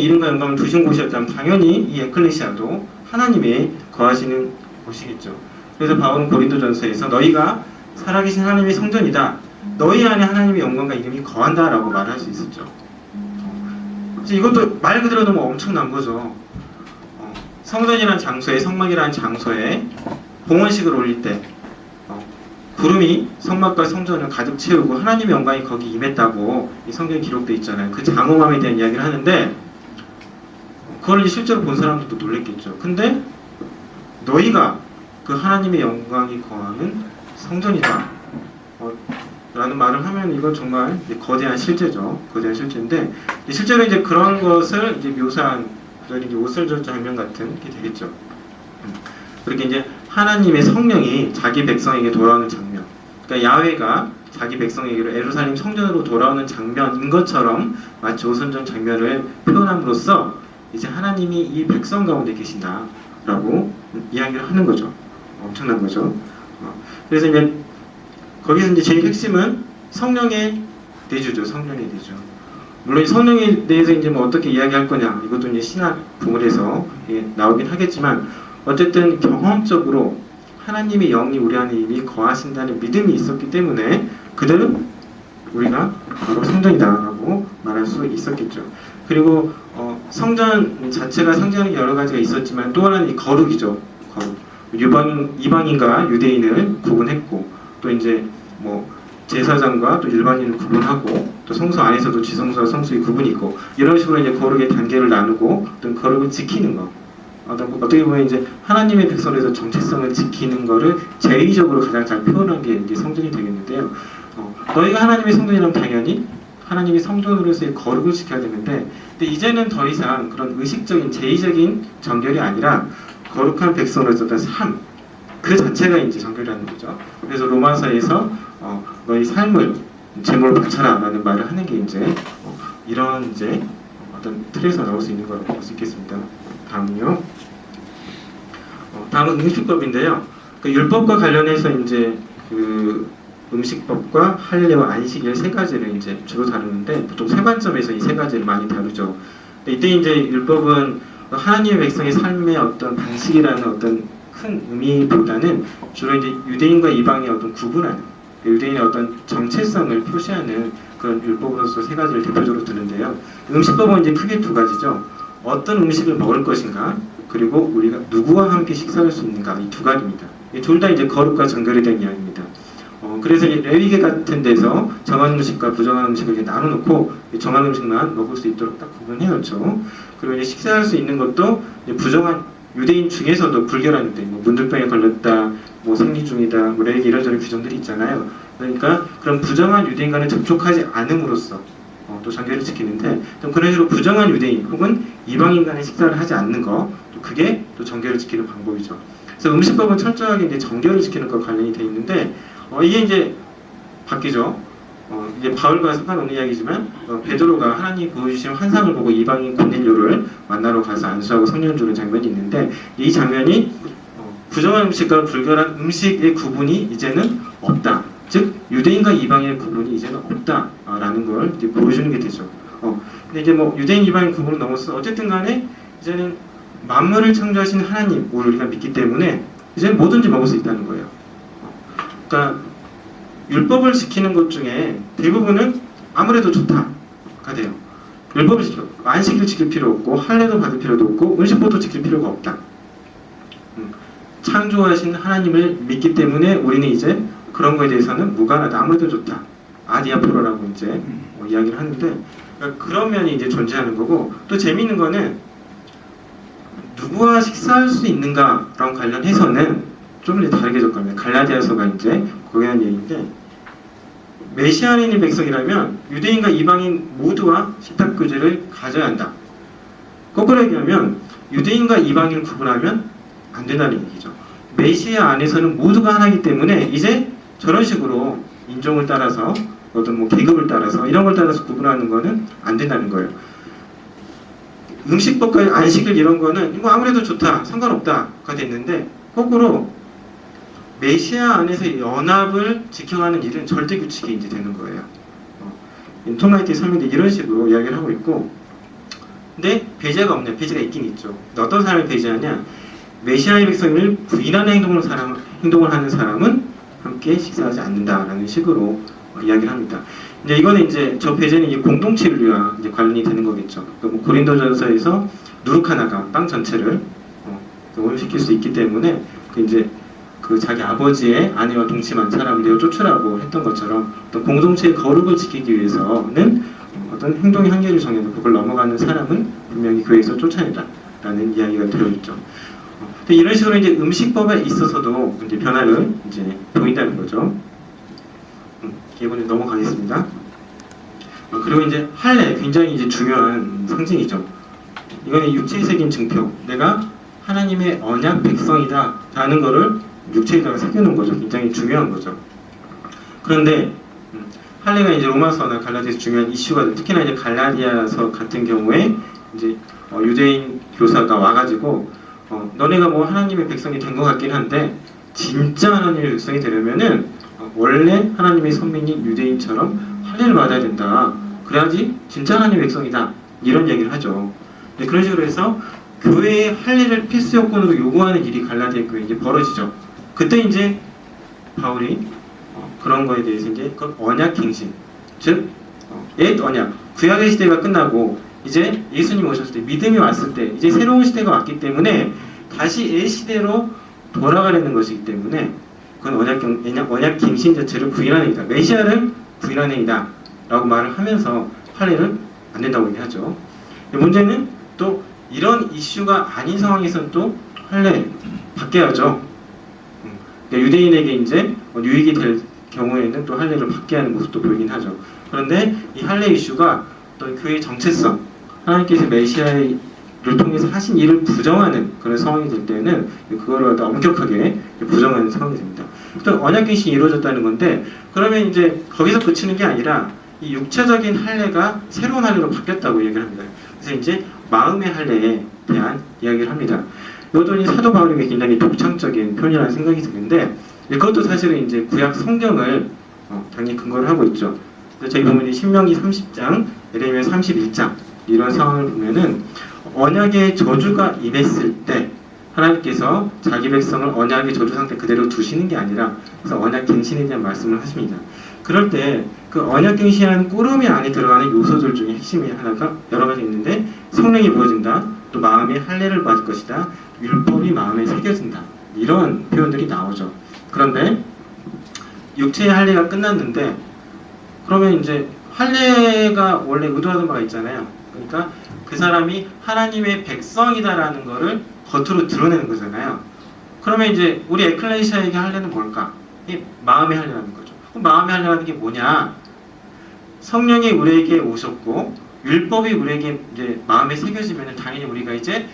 이름과 영광을 두신 곳이었다면 당연히 이 에클레시아도 하나님의 거하시는 곳이겠죠. 그래서 바울은 고린도전서에서 너희가 살아계신 하나님의 성전이다. 너희 안에 하나님의 영광과 이름이 거한다라고 말할 수 있었죠. 이것도 말 그대로 너무 엄청난 거죠. 성전이라는 장소에, 성막이라는 장소에 봉헌식을 올릴 때 구름이 성막과 성전을 가득 채우고 하나님의 영광이 거기 임했다고 이 성경에 기록되어 있잖아요. 그 장엄함에 대한 이야기를 하는데 그걸 실제로 본 사람들도 놀랬겠죠. 근데 너희가 그 하나님의 영광이 거하는 성전이다 라는 말을 하면 이건 정말 거대한 실제죠. 거대한 실제인데 실제로 이제 그런 것을 이제 묘사한 구절이 이제 오슬절 장면 같은 게 되겠죠. 그렇게 이제 하나님의 성령이 자기 백성에게 돌아오는 장면. 그러니까 야훼가 자기 백성에게로 예루살렘 성전으로 돌아오는 장면인 것처럼 마치 오선전 장면을 표현함으로써 이제 하나님이 이 백성 가운데 계신다라고 이야기를 하는 거죠. 엄청난 거죠. 그래서 이제 거기서 이제 제일 핵심은 성령의 내주죠. 성령의 내주. 물론 성령에 대해서 이제 뭐 어떻게 이야기할 거냐 이것도 이제 신학 부분에서 나오긴 하겠지만 어쨌든 경험적으로 하나님의 영이 우리 안에 이미 거하신다는 믿음이 있었기 때문에 그들은 우리가 바로 성전이다라고 말할 수 있었겠죠. 그리고 성전 자체가 상징하는 여러 가지가 있었지만 또 하나는 이 거룩이죠. 거룩. 이방인과 유대인을 구분했고 또 이제 뭐 제사장과 또 일반인을 구분하고 또 성소 안에서도 지성소와 성소의 구분이 있고 이런 식으로 이제 거룩의 단계를 나누고 어떤 거룩을 지키는 거. 어떻게 보면 이제 하나님의 백성에서 정체성을 지키는 거를 제의적으로 가장 잘 표현한 게 이제 성전이 되겠는데요. 너희가 하나님의 성전이라면 당연히 하나님이 성전으로서의 거룩을 지켜야 되는데, 근데 이제는 더 이상 그런 의식적인 제의적인 정결이 아니라 거룩한 백성으로서 어떤 삶, 그 자체가 이제 정결이라는 거죠. 그래서 로마서에서 너희 삶을 제물로 바쳐라라는 말을 하는 게 이제 이런 이제 어떤 틀에서 나올 수 있는 거라고 볼 수 있겠습니다. 다음은요. 다음은 음식법인데요. 그 율법과 관련해서 이제 그 음식법과 할례와 안식일 세 가지를 이제 주로 다루는데 보통 세 관점에서 이 세 가지를 많이 다루죠. 근데 이때 이제 율법은 하나님의 백성의 삶의 어떤 방식이라는 어떤 큰 의미보다는 주로 이제 유대인과 이방의 어떤 구분하는 유대인의 어떤 정체성을 표시하는 그런 율법으로서 세 가지를 대표적으로 두는데요. 음식법은 이제 크게 두 가지죠. 어떤 음식을 먹을 것인가, 그리고 우리가 누구와 함께 식사할 수 있는가, 이 두 가지입니다. 이 둘 다 이제 거룩과 정결에 대한 이야기입니다. 그래서 레위기 같은 데서 정한 음식과 부정한 음식을 이렇게 나눠놓고 정한 음식만 먹을 수 있도록 딱 구분해놓죠. 그리고 이제 식사할 수 있는 것도 이제 부정한 유대인 중에서도 불결한 유대인, 뭐 문둥병에 걸렸다, 뭐 생리 중이다, 뭐 레위기 이런저런 규정들이 있잖아요. 그러니까 그런 부정한 유대인과는 접촉하지 않음으로써 또 정결을 지키는데, 또 그런 식으로 부정한 유대인 혹은 이방인간의 식사를 하지 않는 거, 또 그게 또 정결을 지키는 방법이죠. 그래서 음식법은 철저하게 이제 정결을 지키는 것과 관련이 돼 있는데, 이게 이제 바뀌죠. 이제 바울과 상관없는 이야기지만 베드로가 하나님이 보여주신 환상을 보고 이방인 고넬료를 만나러 가서 안수하고 성령 주는 장면이 있는데, 이 장면이 부정한 음식과 불결한 음식의 구분이 이제는 없다. 즉 유대인과 이방인의 구분이 이제는 없다라는 걸 이제 보여주는 게 되죠. 근데 이제 뭐 유대인 이방인 구분을 넘어서 어쨌든 간에 이제는 만물을 창조하신 하나님 우리가 믿기 때문에 이제는 뭐든지 먹을 수 있다는 거예요. 그러니까 율법을 지키는 것 중에 대부분은 아무래도 좋다가 돼요. 율법을 지켜 안식일 지킬 필요 없고 할례도 받을 필요도 없고 음식법도 지킬 필요가 없다. 창조하신 하나님을 믿기 때문에 우리는 이제 그런 거에 대해서는 무관하다. 아무래도 좋다. 아디아포로라고 이제 이야기를 하는데, 그러니까 그런 면이 이제 존재하는 거고, 또 재미있는 거는 누구와 식사할 수 있는가랑 관련해서는 좀 이제 다르게 접근합니다. 갈라디아서가 이제 거기에 대한 얘기인데, 메시아인의 백성이라면 유대인과 이방인 모두와 식탁 교제를 가져야 한다. 거꾸로 얘기하면 유대인과 이방인을 구분하면 안 된다는 얘기죠. 메시아 안에서는 모두가 하나이기 때문에 이제 저런 식으로 인종을 따라서 어떤 뭐 계급을 따라서 이런 걸 따라서 구분하는 거는 안 된다는 거예요. 음식법과 안식일 이런 거는 뭐 아무래도 좋다, 상관없다가 됐는데, 거꾸로 메시아 안에서 연합을 지켜가는 일은 절대 규칙이 이제 되는 거예요. 톰라이트의 설명도 이런 식으로 이야기를 하고 있고, 근데 배제가 없냐? 배제가 있긴 있죠. 어떤 사람이 배제하냐? 메시아의 백성을 부인하는 행동을 하는 사람은 함께 식사하지 않는다라는 식으로 이야기를 합니다. 이제 이거는 이제 저 배제는 이제 공동체율과 이제 관련이 되는 거겠죠. 뭐 고린도전서에서 누룩 하나가 빵 전체를 오염시킬 수 있기 때문에 이제 그 자기 아버지의 아내와 동침한 사람들을 쫓으라고 했던 것처럼 어떤 공동체의 거룩을 지키기 위해서는 어떤 행동의 한계를 정해도 그걸 넘어가는 사람은 분명히 교회에서 쫓아내라라는 이야기가 들어있죠. 이런 식으로 이제 음식법에 있어서도 이제 변화를 이제 보인다는 거죠. 이번에 넘어가겠습니다. 그리고 이제 할례, 굉장히 이제 중요한 상징이죠. 이거는 육체적인 증표. 내가 하나님의 언약 백성이다라는 거를 육체에다가 새겨놓은 거죠. 굉장히 중요한 거죠. 그런데 할례가 이제 로마서나 갈라디아서 중요한 이슈가 돼. 특히나 이제 갈라디아서 같은 경우에 이제 유대인 교사가 와가지고 너네가 뭐 하나님의 백성이 된 것 같긴 한데 진짜 하나님의 백성이 되려면은 원래 하나님의 선민인 유대인처럼 할례를 받아야 된다. 그래야지 진짜 하나님의 백성이다. 이런 얘기를 하죠. 네, 그런 식으로 해서 교회의 할례를 필수 요건으로 요구하는 일이 갈라디아 교회에 이제 벌어지죠. 그때 이제 바울이 그런 거에 대해서 이제 그 언약갱신, 즉 옛 언약, 구약의 시대가 끝나고 이제 예수님 오셨을 때, 믿음이 왔을 때 이제 새로운 시대가 왔기 때문에 다시 옛 시대로 돌아가려는 것이기 때문에 그건 언약갱신 자체를 부인하는 일이다. 메시아를 부인하는 일이다 라고 말을 하면서 할례를 안 된다고 얘기하죠. 문제는 또 이런 이슈가 아닌 상황에서는 또 할례 받게하죠. 그러니까 유대인에게 이제 유익이 될 경우에는 또 할례를 받게 하는 모습도 보이긴 하죠. 그런데 이 할례 이슈가 또 교회의 정체성, 하나님께서 메시아를 통해서 하신 일을 부정하는 그런 상황이 될 때는 그거를 더 엄격하게 부정하는 상황이 됩니다. 또 언약갱신이 이루어졌다는 건데 그러면 이제 거기서 그치는 게 아니라 이 육체적인 할례가 새로운 할례로 바뀌었다고 얘기를 합니다. 그래서 이제 마음의 할례에 대한 이야기를 합니다. 이것도 이제 사도 바울에게 굉장히 독창적인 표현이라는 생각이 드는데 이것도 사실은 이제 구약 성경을 당연히 근거를 하고 있죠. 저희 보면 신명기 30장, 예레미야 31장 이런 상황을 보면은 언약의 저주가 임했을 때 하나님께서 자기 백성을 언약의 저주 상태 그대로 두시는 게 아니라 그래서 언약갱신에 대한 말씀을 하십니다. 그럴 때 그 언약갱신이라는 꾸러미 안에 들어가는 요소들 중에 핵심이 하나가 여러 가지 있는데 성령이 부어진다, 또 마음의 할례를 받을 것이다, 율법이 마음에 새겨진다 이런 표현들이 나오죠. 그런데 육체의 할례가 끝났는데 그러면 이제 할례가 원래 의도하던 바가 있잖아요. 그러니까 그 사람이 하나님의 백성이다라는 거를 겉으로 드러내는 거잖아요. 그러면 이제 우리 에클레시아에게 할례는 뭘까? 이 마음의 할례라는 거죠. 그럼 마음의 할례라는 게 뭐냐? 성령이 우리에게 오셨고 율법이 우리에게 이제 마음에 새겨지면 당연히 우리가 이제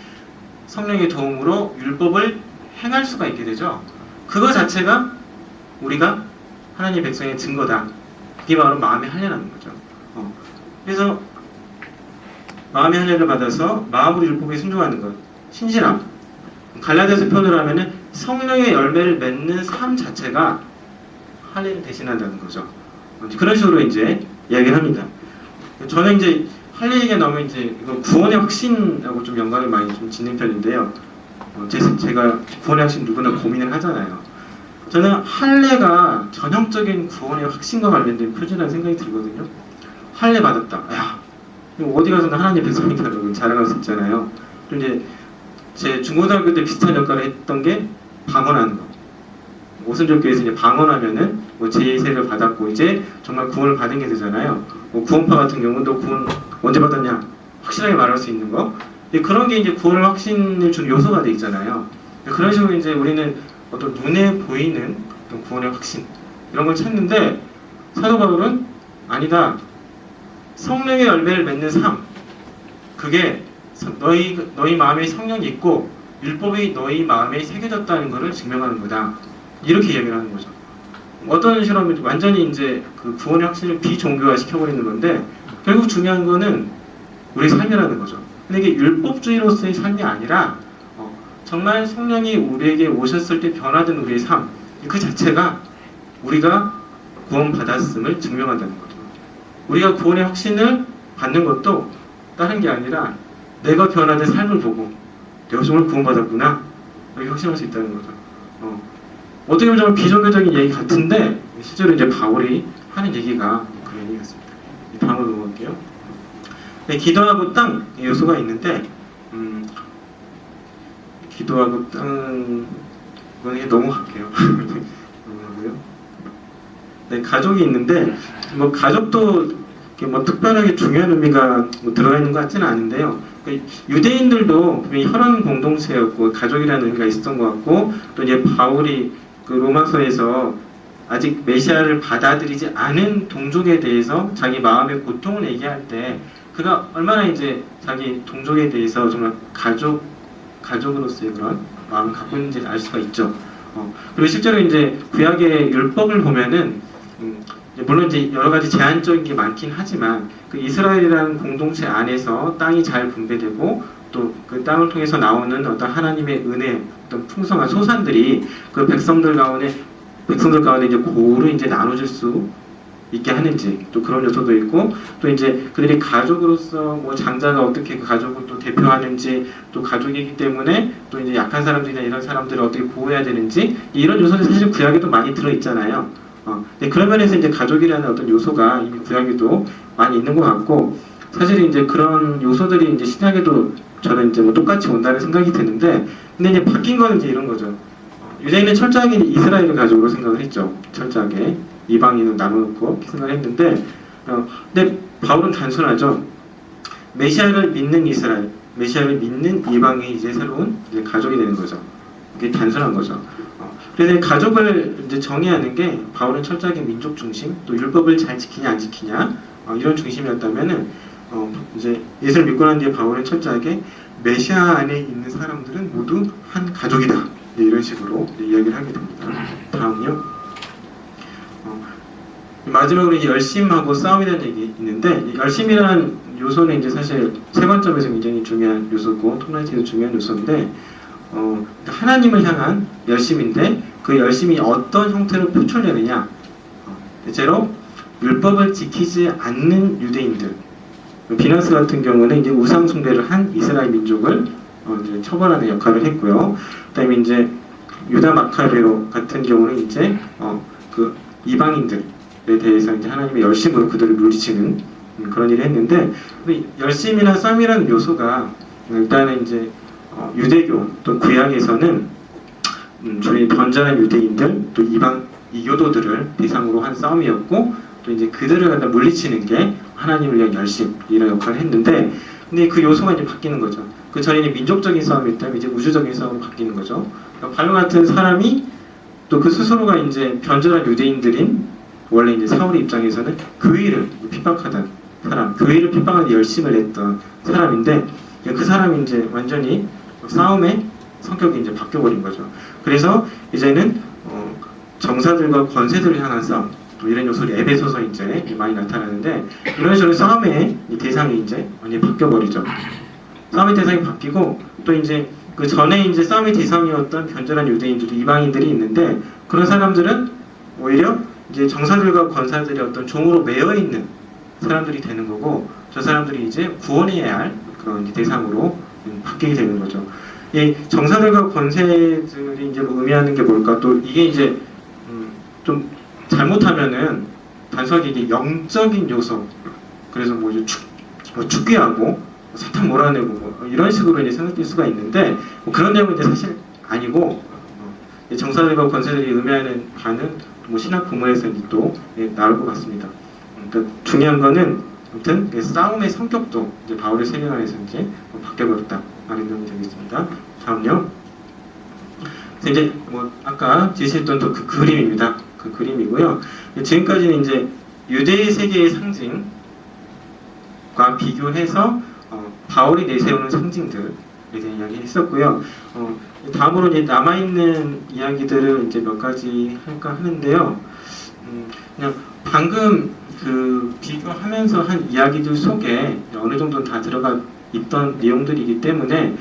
성령의 도움으로 율법을 행할 수가 있게 되죠. 그거 자체가 우리가 하나님의 백성의 증거다. 그게 바로 마음의 할례라는 거죠. 그래서 마음의 할례를 받아서 마음으로 율법에 순종하는 것, 신실함. 갈라디아서 표현을 하면은 성령의 열매를 맺는 삶 자체가 할례를 대신한다는 거죠. 그런 식으로 이제 이야기를 합니다. 저는 이제 할례 얘기가 나오면 이제 이거 구원의 확신하고 좀 연관을 많이 좀 짓는 편인데요. 제가 구원의 확신 누구나 고민을 하잖아요. 저는 할례가 전형적인 구원의 확신과 관련된 표지라는 생각이 들거든요. 할례 받았다. 야, 어디 가서는 하나님 백성이라고 자랑할 수 있잖아요. 그리고 이제 제 중고등학교 때 비슷한 역할을 했던 게 방언하는 거. 오순절교에서 이제 방언하면은 뭐 제세를 받았고 이제 정말 구원을 받은 게 되잖아요. 뭐 구원파 같은 경우는 너 구원 언제 받았냐 확실하게 말할 수 있는 거. 그런 게 이제 구원을 확신을 준 요소가 돼 있잖아요. 그런 식으로 이제 우리는 어떤 눈에 보이는 어떤 구원의 확신 이런 걸 찾는데 사도 바울은 아니다. 성령의 열매를 맺는 삶 그게 너희 마음에 성령이 있고 율법이 너희 마음에 새겨졌다는 것을 증명하는 거다. 이렇게 얘기를 하는 거죠. 어떤 식으로 하면 완전히 이제 그 구원의 확신을 비종교화 시켜버리는 건데 결국 중요한 거는 우리 삶이라는 거죠. 근데 이게 율법주의로서의 삶이 아니라 정말 성령이 우리에게 오셨을 때 변화된 우리의 삶 그 자체가 우리가 구원받았음을 증명한다는 거죠. 우리가 구원의 확신을 받는 것도 다른 게 아니라 내가 변화된 삶을 보고 내가 정말 구원받았구나 이렇게 확신할 수 있다는 거죠. 어떻게 보면 정말 비종교적인 얘기 같은데 실제로 이제 바울이 하는 얘기가 그런 얘기 같습니다. 다음으로 넘어갈게요. 네, 기도하고 땅 요소가 있는데 기도하고 땅은 이건 넘어갈게요. 넘어가고요. 네, 가족이 있는데 뭐 가족도 뭐 특별하게 중요한 의미가 뭐 들어가 있는 것 같지는 않은데요. 유대인들도 혈연 공동체였고 가족이라는 의미가 있었던 것 같고 또 이제 바울이 그 로마서에서 아직 메시아를 받아들이지 않은 동족에 대해서 자기 마음의 고통을 얘기할 때 그가 얼마나 이제 자기 동족에 대해서 정말 가족으로서의 그런 마음을 갖고 있는지 알 수가 있죠. 그리고 실제로 이제 구약의 율법을 보면은 물론 이제 여러 가지 제한적인 게 많긴 하지만 그 이스라엘이라는 공동체 안에서 땅이 잘 분배되고 또 그 땅을 통해서 나오는 어떤 하나님의 은혜, 어떤 풍성한 소산들이 그 백성들 가운데 이제 고루 이제 나눠질 수 있게 하는지 또 그런 요소도 있고 또 이제 그들이 가족으로서 뭐 장자가 어떻게 그 가족을 또 대표하는지 또 가족이기 때문에 또 이제 약한 사람들이나 이런 사람들을 어떻게 보호해야 되는지 이런 요소들이 사실 구약에도 많이 들어 있잖아요. 그런 면에서 이제 가족이라는 어떤 요소가 이미 구약에도 많이 있는 것 같고 사실 이제 그런 요소들이 이제 신약에도 저는 이제 뭐 똑같이 온다는 생각이 드는데 근데 이제 바뀐 거는 이제 이런 거죠. 유대인은 철저하게 이스라엘을 가족으로 생각을 했죠. 철저하게 이방인을 나눠놓고 생각을 했는데 근데 바울은 단순하죠. 메시아를 믿는 이스라엘, 메시아를 믿는 이방인이 이제 새로운 이제 가족이 되는 거죠. 그게 단순한 거죠. 그래서 가족을 이제 정의하는 게 바울은 철저하게 민족 중심, 또 율법을 잘 지키냐 안 지키냐 이런 중심이었다면은 이제 예수를 믿고 난 뒤에 바울은 철저하게 메시아 안에 있는 사람들은 모두 한 가족이다. 이런 식으로 이야기를 하게 됩니다. 다음요. 마지막으로 이제 열심하고 싸움이라는 얘기 있는데 열심이라는 요소는 이제 사실 세 관점에서 굉장히 중요한 요소고 통일에도 중요한 요소인데 하나님을 향한 열심인데 그 열심이 어떤 형태로 표출되느냐 대체로 율법을 지키지 않는 유대인들 비나스 같은 경우는 이제 우상 숭배를 한 이스라엘 민족을 이제 처벌하는 역할을 했고요. 그다음에 이제 유다 마카베오 같은 경우는 이제 그 이방인들에 대해서 이제 하나님의 열심으로 그들을 물리치는 그런 일을 했는데 열심이나 싸움이라는 요소가 일단은 이제 유대교 또 구약에서는 주의 번전한 유대인들 또 이방 이교도들을 대상으로 한 싸움이었고 또 이제 그들을 갖다 물리치는 게 하나님을 위한 열심 이런 역할을 했는데 근데 그 요소가 이제 바뀌는 거죠. 그 전에는 민족적인 싸움이었다면 이제 우주적인 싸움으로 바뀌는 거죠. 그러니까 바로 같은 사람이 또 그 스스로가 이제 변절한 유대인들인 원래 이제 사울의 입장에서는 교회를 핍박하던 사람, 교회를 핍박하는 열심을 했던 사람인데 그 사람이 이제 완전히 싸움의 성격이 이제 바뀌어버린 거죠. 그래서 이제는 정사들과 권세들을 향한 싸움 또 이런 요소를 에베소서 이제 많이 나타나는데 이런 식으로 싸움의 대상이 이제 완전히 바뀌어버리죠. 싸움의 대상이 바뀌고 또 이제 그 전에 이제 싸움의 대상이었던 변절한 유대인들, 이방인들이 있는데 그런 사람들은 오히려 이제 정사들과 권사들의 어떤 종으로 매여 있는 사람들이 되는 거고 저 사람들이 이제 구원해야 할 그런 대상으로 바뀌게 되는 거죠. 이 정사들과 권세들이 이제 의미하는 게 뭘까? 또 이게 이제 좀 잘못하면은 단순하게 이게 영적인 요소 그래서 뭐 이제 축귀하고 사탄 몰아내고 뭐 이런 식으로 이제 생각될 수가 있는데 뭐 그런 내용은 이제 사실 아니고 정사들과 권세들이 의미하는 바는 뭐 신학 부문에서 또 나올 것 같습니다. 그러니까 중요한 거는 아무튼 싸움의 성격도 이제 바울의 세례 안에서 이제 바뀌어버렸다 라는 내용이 되겠습니다. 다음요. 그래서 이제 뭐 아까 제시했던 또 그 그림입니다. 그 그림이고요. 지금까지는 이제 유대 세계의 상징과 비교해서 바울이 내세우는 상징들에 대한 이야기 했었고요. 다음으로 이제 남아있는 이야기들을 이제 몇 가지 할까 하는데요. 그냥 방금 그 비교하면서 한 이야기들 속에 어느 정도는 다 들어가 있던 내용들이기 때문에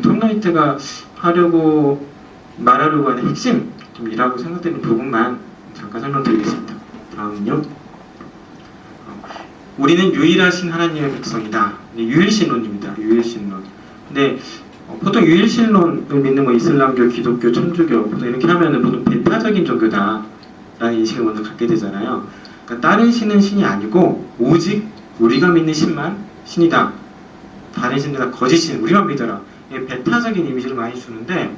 톰라이트가 말하려고 하는 핵심이라고 생각되는 부분만 잠깐 설명드리겠습니다. 다음은요. 우리는 유일하신 하나님의 백성이다. 유일신론입니다. 유일신론. 근데 보통 유일신론을 믿는 뭐 이슬람교, 기독교, 천주교 보통 이렇게 하면은 보통 배타적인 종교다라는 인식을 먼저 갖게 되잖아요. 그러니까 다른 신은 신이 아니고 오직 우리가 믿는 신만 신이다. 다른 신들 다 거짓신, 우리만 믿어라. 배타적인 이미지를 많이 주는데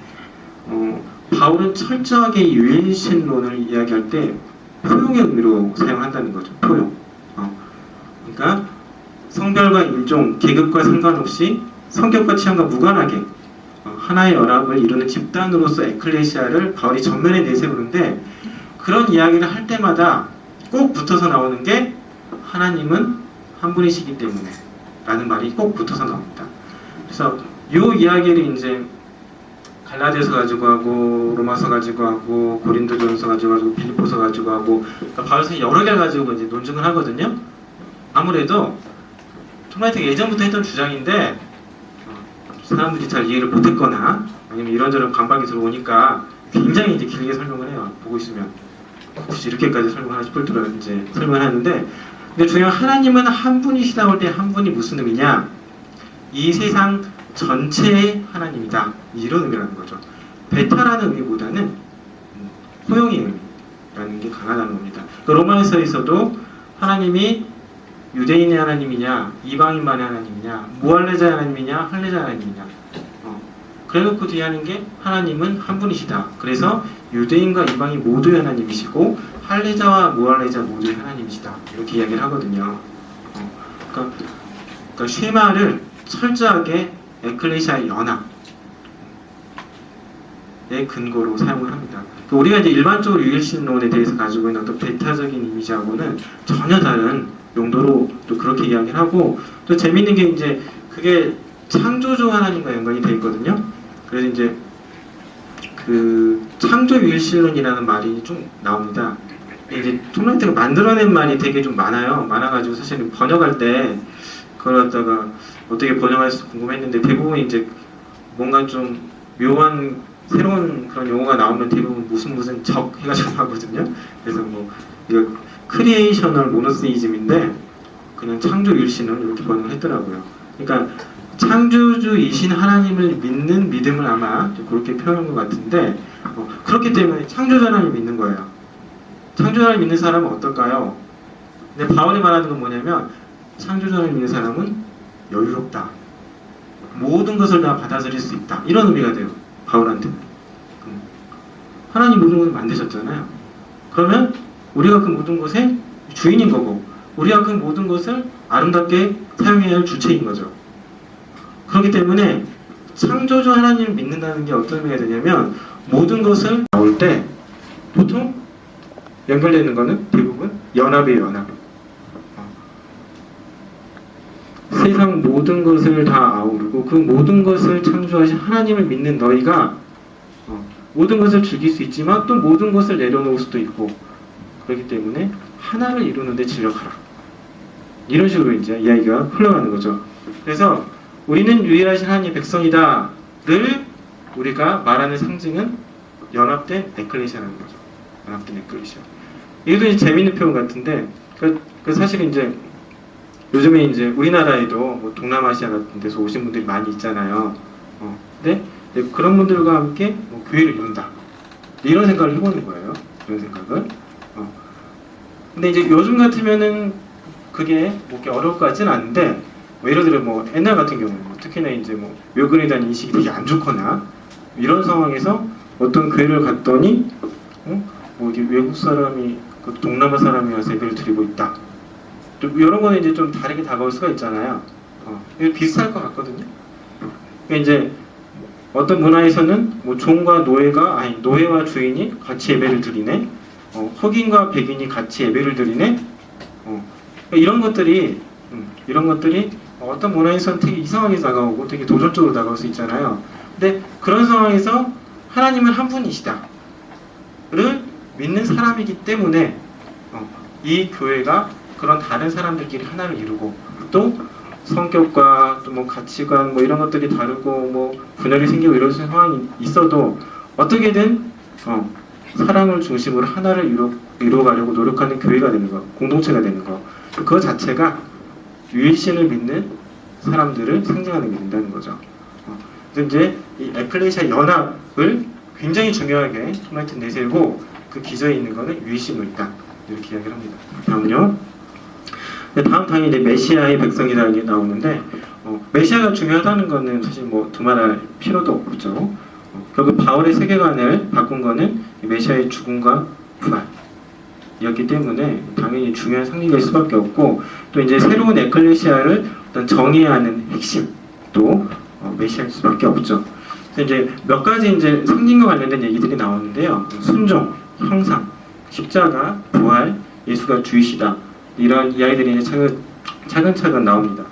바울은 철저하게 유일신론을 이야기할 때 포용의 의미로 사용한다는 거죠. 포용. 그러니까 성별과 인종, 계급과 상관없이 성격과 취향과 무관하게 하나의 연합을 이루는 집단으로서 에클레시아를 바울이 전면에 내세우는데 그런 이야기를 할 때마다 꼭 붙어서 나오는 게 하나님은 한 분이시기 때문에 라는 말이 꼭 붙어서 나옵니다. 그래서 이 이야기를 이제 갈라디아서 가지고 하고 로마서 가지고 하고 고린도전서 가지고 하고 빌립보서 가지고 하고 그러니까 바울서 여러 개 가지고 이제 논증을 하거든요. 아무래도 토마이트가 예전부터 했던 주장인데 사람들이 잘 이해를 못했거나 아니면 이런저런 반박이 들어오니까 굉장히 이제 길게 설명을 해요. 보고 있으면 굳이 이렇게까지 설명하나 싶을 정도로 이제 설명을 하는데, 근데 중요한 하나님은 한 분이시다고 할 때 한 분이 무슨 의미냐? 이 세상 전체의 하나님이다. 이런 의미라는 거죠. 베타라는 의미보다는 호용의 의미라는 게 강하다는 겁니다. 그 로마서에서도 하나님이 유대인의 하나님이냐, 이방인만의 하나님이냐, 무할례자의 하나님이냐, 할례자의 하나님이냐. 그래놓고 뒤에 하는 게 하나님은 한 분이시다. 그래서 유대인과 이방인 모두의 하나님이시고 할례자와 무할례자 모두의 하나님이시다. 이렇게 이야기를 하거든요. 그러니까 쉐마를 철저하게 에클레시아의 연합의 근거로 사용을 합니다. 우리가 이제 일반적으로 유일신론에 대해서 가지고 있는 어떤 베타적인 이미지하고는 전혀 다른 용도로 또 그렇게 이야기를 하고, 또 재밌는 게 이제 그게 창조주 하나님과 연관이 돼 있거든요. 그래서 이제 그 창조 유일신론이라는 말이 좀 나옵니다. 이제 톰라이트가 만들어낸 말이 되게 좀 많아가지고 사실은 번역할 때 그걸 갖다가 어떻게 번역할지 궁금했는데, 대부분 이제 뭔가 좀 묘한 새로운 그런 용어가 나오면 대부분 무슨 적 해가지고 하거든요. 그래서 뭐 이거 크리에이셔널 모노세이즘인데 그냥 창조 유일신론 이렇게 번역을 했더라고요. 그러니까 창조주이신 하나님을 믿는 믿음을 아마 그렇게 표현한 것 같은데, 그렇기 때문에 창조주 하나님 믿는 거예요. 창조주 하나님 믿는 사람은 어떨까요? 근데 바울이 말하는 건 뭐냐면 창조주 하나님 믿는 사람은 여유롭다. 모든 것을 다 받아들일 수 있다. 이런 의미가 돼요. 바울한테. 하나님 모든 것을 만드셨잖아요. 그러면 우리가 그 모든 것의 주인인 거고, 우리가 그 모든 것을 아름답게 사용해야 할 주체인 거죠. 그렇기 때문에 창조주 하나님을 믿는다는 게 어떤 의미가 되냐면, 모든 것을 나올 때 보통 연결되는 거는 대부분 연합의 연합. 세상 모든 것을 다 아우르고 그 모든 것을 창조하신 하나님을 믿는 너희가 모든 것을 즐길 수 있지만 또 모든 것을 내려놓을 수도 있고, 그렇기 때문에 하나를 이루는데 진력하라. 이런 식으로 이제 이야기가 흘러가는 거죠. 그래서 우리는 유일하신 하나님의 백성이다를 우리가 말하는 상징은 연합된 에클레시아라는 거죠. 연합된 에클레시아. 이것도 이제 재밌는 표현 같은데, 사실 이제 요즘에 이제 우리나라에도 뭐 동남아시아 같은 데서 오신 분들이 많이 있잖아요. 근데 그런 분들과 함께 뭐 교회를 이룬다. 이런 생각을 해보는 거예요. 이런 생각을. 근데 이제 요즘 같으면은 그게 뭐 이렇게 어려울 것 같지는 않은데, 뭐 예를 들어 뭐 옛날 같은 경우는 특히나 이제 뭐 묘근에 대한 인식이 되게 안 좋거나 이런 상황에서 어떤 교회를 갔더니 뭐 이게 외국 사람이 그 동남아 사람이 와서 예배를 드리고 있다. 이런 거는 이제 좀 다르게 다가올 수가 있잖아요. 비슷할 것 같거든요. 그러니까 이제 어떤 문화에서는 뭐 종과 노예와 주인이 같이 예배를 드리네. 흑인과 백인이 같이 예배를 드리네. 이런 것들이 어떤 문화에서는 되게 이상하게 다가오고 되게 도전적으로 다가올 수 있잖아요. 근데 그런 상황에서 하나님은 한 분이시다를 믿는 사람이기 때문에 이 교회가 그런 다른 사람들끼리 하나를 이루고, 또 성격과 또 뭐 가치관 뭐 이런 것들이 다르고 뭐 분열이 생기고 이런 상황이 있어도 어떻게든 사랑을 중심으로 하나를 이루어가려고 노력하는 교회가 되는 거, 공동체가 되는 거, 그 자체가 유일신을 믿는 사람들을 상징하는 게 된다는 거죠. 그래서 이제 이 에클레시아 연합을 굉장히 중요하게 톰라이트 내세우고, 그 기저에 있는 거는 유일신으로 있다. 이렇게 이야기를 합니다. 다음요. 다음 단위 이제 메시아의 백성이라는 게 나오는데, 메시아가 중요하다는 거는 사실 뭐 두말할 필요도 없죠. 결국 바울의 세계관을 바꾼 거는 메시아의 죽음과 부활이었기 때문에 당연히 중요한 상징일 수밖에 없고, 또 이제 새로운 에클레시아를 어떤 정의해야 하는 핵심도 메시아일 수밖에 없죠. 그래서 이제 몇 가지 이제 상징과 관련된 얘기들이 나오는데요. 순종, 형상, 십자가, 부활, 예수가 주이시다. 이런 이야기들이 이제 차근차근 나옵니다.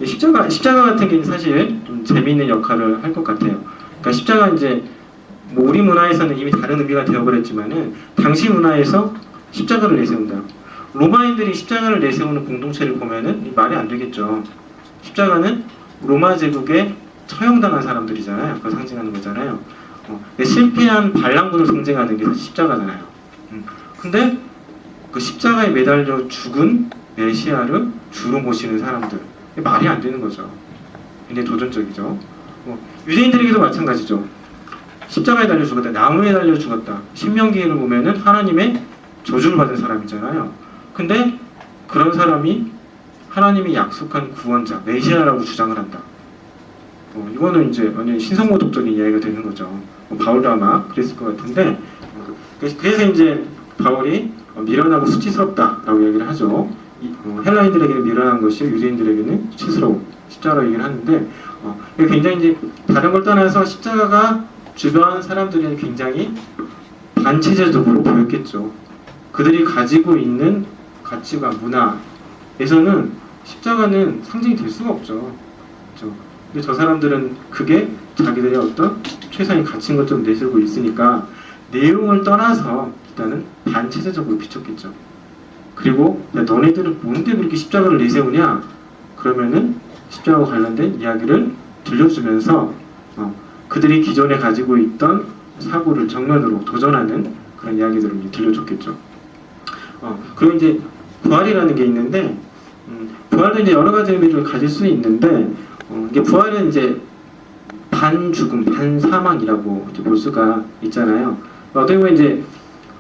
십자가 같은 경우는 사실 좀 재미있는 역할을 할 것 같아요. 그러니까 십자가 이제 뭐 우리 문화에서는 이미 다른 의미가 되어버렸지만은 당시 문화에서 십자가를 내세운다. 로마인들이 십자가를 내세우는 공동체를 보면은 말이 안 되겠죠. 십자가는 로마 제국에 처형당한 사람들이잖아요. 그걸 상징하는 거잖아요. 실패한 반란군을 상징하는 게 사실 십자가잖아요. 근데 그 십자가에 매달려 죽은 메시아를 주로 모시는 사람들, 말이 안 되는 거죠. 굉장히 도전적이죠. 유대인들에게도 마찬가지죠. 십자가에 달려 죽었다, 나무에 달려 죽었다. 신명기를 보면은 하나님의 저주를 받은 사람이잖아요. 근데 그런 사람이 하나님이 약속한 구원자, 메시아라고 주장을 한다. 이거는 이제 완전히 신성모독적인 이야기가 되는 거죠. 바울도 아마 그랬을 것 같은데, 그래서 이제 바울이 미련하고 수치스럽다라고 얘기를 하죠. 헬라인들에게는 미련한 것이 유대인들에게는 수치스러운 십자가라고 얘기를 하는데, 굉장히 이제 다른 걸 떠나서 십자가가 주변 사람들에게 굉장히 반체제적으로 보였겠죠. 그들이 가지고 있는 가치관, 문화에서는 십자가는 상징이 될 수가 없죠. 그렇죠? 근데 저 사람들은 그게 자기들의 어떤 최상의 가치인 것처럼 내세우고 있으니까 내용을 떠나서 일단은 반체제적으로 비췄겠죠. 그리고 너네들은 뭔데 그렇게 십자가를 내세우냐? 그러면은 십자가와 관련된 이야기를 들려주면서 그들이 기존에 가지고 있던 사고를 정면으로 도전하는 그런 이야기들을 들려줬겠죠. 그리고 이제 부활이라는 게 있는데, 부활도 이제 여러 가지 의미를 가질 수 있는데, 이게 부활은 이제 반 죽음, 반 사망이라고 이제 볼 수가 있잖아요. 어떻게 보면 이제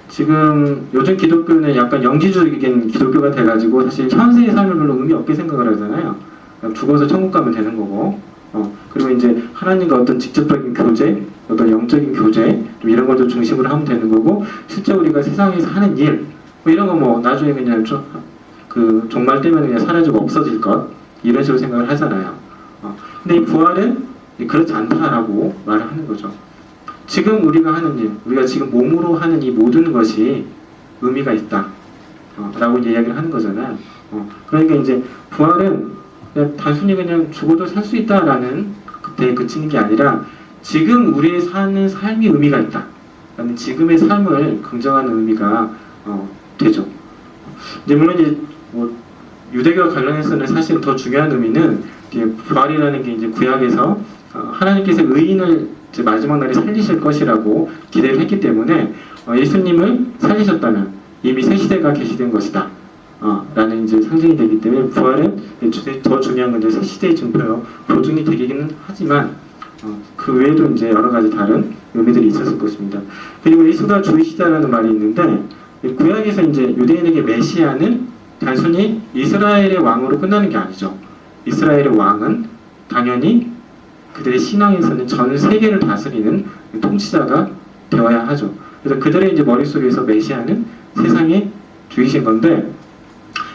지금 요즘 기독교는 약간 영지주의적인 기독교가 돼가지고 사실 현세의 삶을 별로 의미 없게 생각을 하잖아요. 죽어서 천국 가면 되는 거고, 그리고 이제 하나님과 어떤 직접적인 교제, 어떤 영적인 교제, 좀 이런 걸 좀 중심으로 하면 되는 거고, 실제 우리가 세상에서 하는 일, 뭐 이런 거 뭐 나중에 그냥 그 종말 때문에 그냥 사라지고 없어질 것, 이런 식으로 생각을 하잖아요. 근데 이 부활은 그렇지 않다라고 말을 하는 거죠. 지금 우리가 하는 일, 우리가 지금 몸으로 하는 이 모든 것이 의미가 있다. 라고 이야기를 하는 거잖아요. 그러니까 이제 부활은 그냥 단순히 그냥 죽어도 살 수 있다라는 그때에 그치는 게 아니라 지금 우리의 사는 삶이 의미가 있다. 라는 지금의 삶을 긍정하는 의미가 되죠. 이제 물론 이제 뭐 유대교와 관련해서는 사실 더 중요한 의미는 부활이라는 게 이제 구약에서 하나님께서 의인을 이제 마지막 날에 살리실 것이라고 기대를 했기 때문에 예수님을 살리셨다면 이미 새 시대가 계시된 것이다. 라는 이제 상징이 되기 때문에 부활은 더 중요한 건 이제 새 시대의 증표요 보증이 되기는 하지만 그 외에도 이제 여러 가지 다른 의미들이 있었을 것입니다. 그리고 예수가 주이시다라는 말이 있는데 구약에서 이제 유대인에게 메시아는 단순히 이스라엘의 왕으로 끝나는 게 아니죠. 이스라엘의 왕은 당연히 그들의 신앙에서는 전 세계를 다스리는 통치자가 되어야 하죠. 그래서 그들의 이제 머릿속에서 메시아는 세상의 주이신 건데,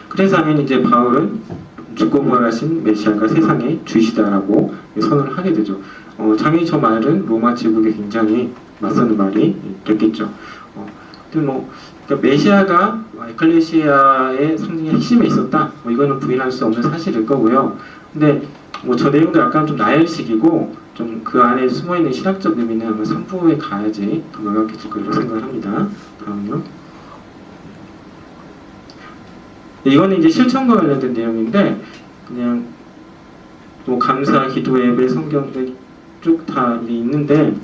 그래서 당연히 이제 바울은 죽고 부활하신 메시아가 세상의 주이시다라고 선언을 하게 되죠. 당연히 저 말은 로마 제국에 굉장히 맞서는 말이 됐겠죠. 근데 그러니까 메시아가 에클레시아의 상징의 핵심에 있었다. 이거는 부인할 수 없는 사실일 거고요. 근데 저 내용도 약간 좀 나열식이고 좀 그 안에 숨어 있는 신학적 의미는 아마 3부에 가야지 더 명확해질 거라고 생각을 합니다. 다음요. 이거는 이제 실천과 관련된 내용인데 그냥 뭐 감사, 기도, 예배, 성경 쭉 다 있는데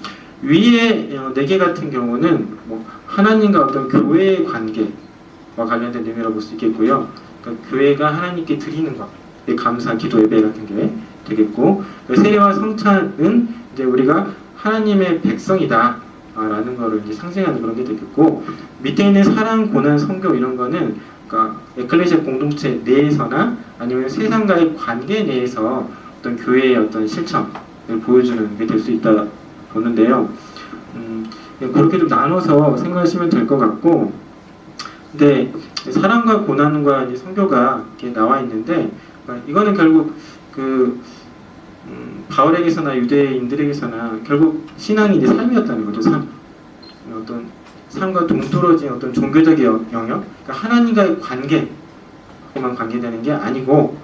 위에 4개 같은 경우는 뭐 하나님과 어떤 교회의 관계와 관련된 내용이라고 볼 수 있겠고요. 그러니까 교회가 하나님께 드리는 것, 감사, 기도, 예배 같은 게 되겠고, 세례와 성찬은 이제 우리가 하나님의 백성이다 라는 거를 이제 상징하는 그런 게 되겠고, 밑에 있는 사랑, 고난, 성교 이런 거는 그러니까 에클레시아 공동체 내에서나 아니면 세상과의 관계 내에서 어떤 교회의 어떤 실천을 보여주는 게 될 수 있다 보는데요. 그렇게 좀 나눠서 생각하시면 될 것 같고, 근데 사랑과 고난과 이제 성교가 이렇게 나와 있는데 이거는 결국 그 바울에게서나 유대인들에게서나 결국 신앙이 이제 삶이었다는 거죠. 어떤 삶과 동떨어진 어떤 종교적인 영역, 그러니까 하나님과의 관계만 관계되는 게 아니고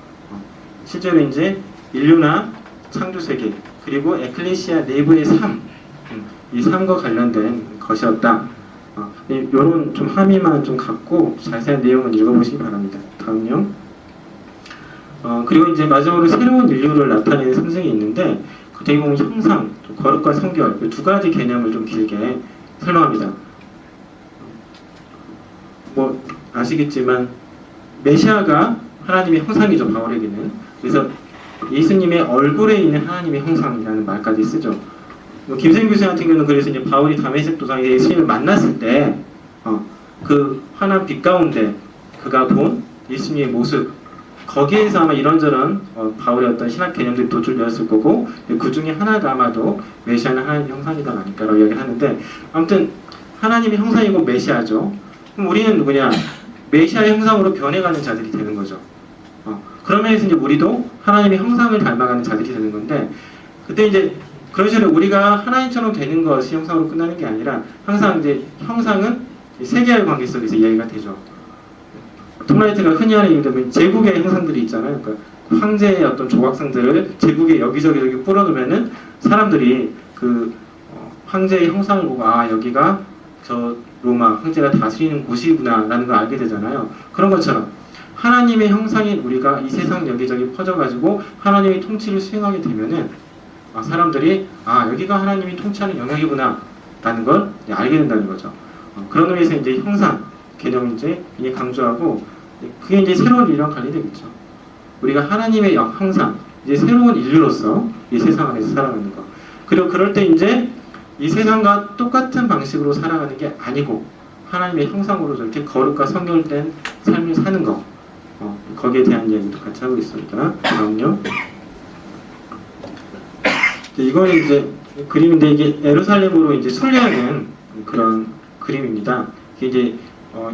실제로 이제 인류나 창조 세계, 그리고 에클레시아 내부의 삶, 이 삶과 관련된 것이었다. 이런 좀 함의만 좀 갖고 자세한 내용을 읽어보시기 바랍니다. 다음요. 그리고 이제 마지막으로 새로운 인류를 나타내는 상징이 있는데 그 되게 보면 형상, 거룩과 성결 두 가지 개념을 좀 길게 설명합니다. 뭐 아시겠지만 메시아가 하나님의 형상이죠, 바울에게는. 그래서 예수님의 얼굴에 있는 하나님의 형상이라는 말까지 쓰죠. 뭐 김생 교수 같은 경우는 그래서 이제 바울이 다메섹 도상에 예수님을 만났을 때 그 환한 빛 가운데 그가 본 예수님의 모습, 거기에서 아마 이런저런 바울의 어떤 신학 개념들이 도출되었을 거고 그 중에 하나가 아마도 메시아는 하나님의 형상이다 아닐까라고 이야기를 하는데, 아무튼 하나님의 형상이고 메시아죠. 그럼 우리는 누구냐? 메시아의 형상으로 변해가는 자들이 되는 거죠. 그런 면에서 이제 우리도 하나님의 형상을 닮아가는 자들이 되는 건데, 그때 이제 그런 식으로 우리가 하나님처럼 되는 것이 형상으로 끝나는 게 아니라 항상 이제 형상은 세계와의 관계 속에서 이야기가 되죠. 톰라이트가 흔히 하는 이유는 제국의 형상들이 있잖아요. 그러니까 황제의 어떤 조각상들을 제국에 여기저기 뿌려놓으면은 사람들이 그 황제의 형상을 보고 아 여기가 저 로마 황제가 다스리는 곳이구나라는 걸 알게 되잖아요. 그런 것처럼 하나님의 형상인 우리가 이 세상 여기저기 퍼져가지고 하나님의 통치를 수행하게 되면은 사람들이 아 여기가 하나님이 통치하는 영역이구나라는 걸 알게 된다는 거죠. 그런 의미에서 이제 형상 개념을 이제 강조하고, 그게 이제 새로운 인류랑 관련되겠죠. 우리가 하나님의 형상, 이제 새로운 인류로서 이 세상 안에서 살아가는 거. 그리고 그럴 때 이제 이 세상과 똑같은 방식으로 살아가는 게 아니고 하나님의 형상으로 저렇게 거룩과 성결된 삶을 사는 거. 거기에 대한 이야기도 같이 하고 있습니다. 다음요. 이거는 이제 그림인데 이게 예루살렘으로 이제 순례하는 그런 그림입니다. 이게 이제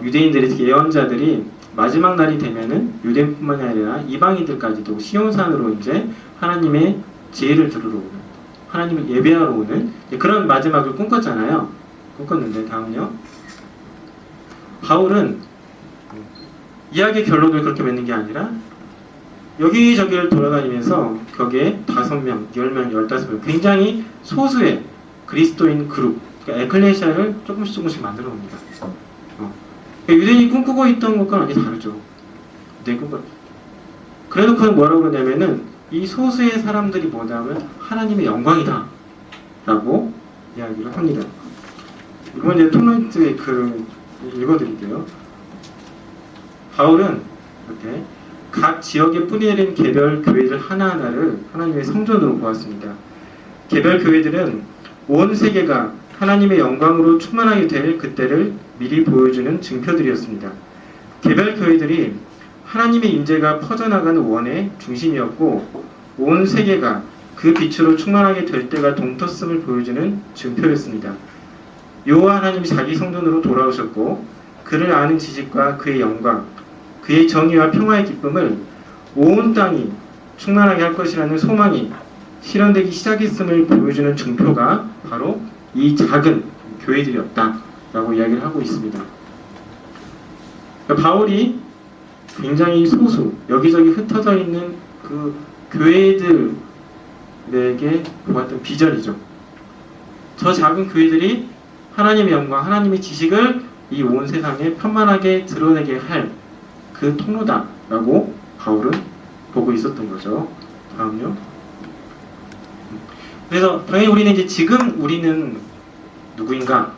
유대인들의 예언자들이 마지막 날이 되면은 유대인뿐만이 아니라 이방인들까지도 시온산으로 이제 하나님의 지혜를 들으러 오는, 하나님을 예배하러 오는 그런 마지막을 꿈꿨잖아요. 꿈꿨는데 다음요. 바울은 이야기의 결론을 그렇게 맺는 게 아니라 여기저기를 돌아다니면서 거기에 5명, 10명, 15명 굉장히 소수의 그리스도인 그룹, 그러니까 에클레시아를 조금씩 만들어 옵니다. 유대인이 꿈꾸고 있던 것과는 완전히 다르죠. 그래놓고는 뭐라고 그러냐면은 이 소수의 사람들이 뭐냐면 하나님의 영광이다 라고 이야기를 합니다. 이건 이제 톰라이트의 글을 읽어드릴게요. 바울은 이렇게 각 지역에 뿌리내린 개별 교회들 하나하나를 하나님의 성전으로 보았습니다. 개별 교회들은 온 세계가 하나님의 영광으로 충만하게 될 그때를 미리 보여주는 증표들이었습니다. 개별 교회들이 하나님의 임재가 퍼져나가는 원의 중심이었고 온 세계가 그 빛으로 충만하게 될 때가 동터음을 보여주는 증표였습니다. 여호와 하나님이 자기 성전으로 돌아오셨고 그를 아는 지식과 그의 영광, 그의 정의와 평화의 기쁨을 온 땅이 충만하게 할 것이라는 소망이 실현되기 시작했음을 보여주는 증표가 바로 이 작은 교회들이었다라고 이야기를 하고 있습니다. 그러니까 바울이 굉장히 소수, 여기저기 흩어져 있는 그 교회들에게 보았던 비전이죠. 저 작은 교회들이 하나님의 영광, 하나님의 지식을 이 온 세상에 편만하게 드러내게 할 그 통로다라고 바울은 보고 있었던 거죠. 다음요. 그래서 당연히 우리는 이제 지금 우리는 누구인가?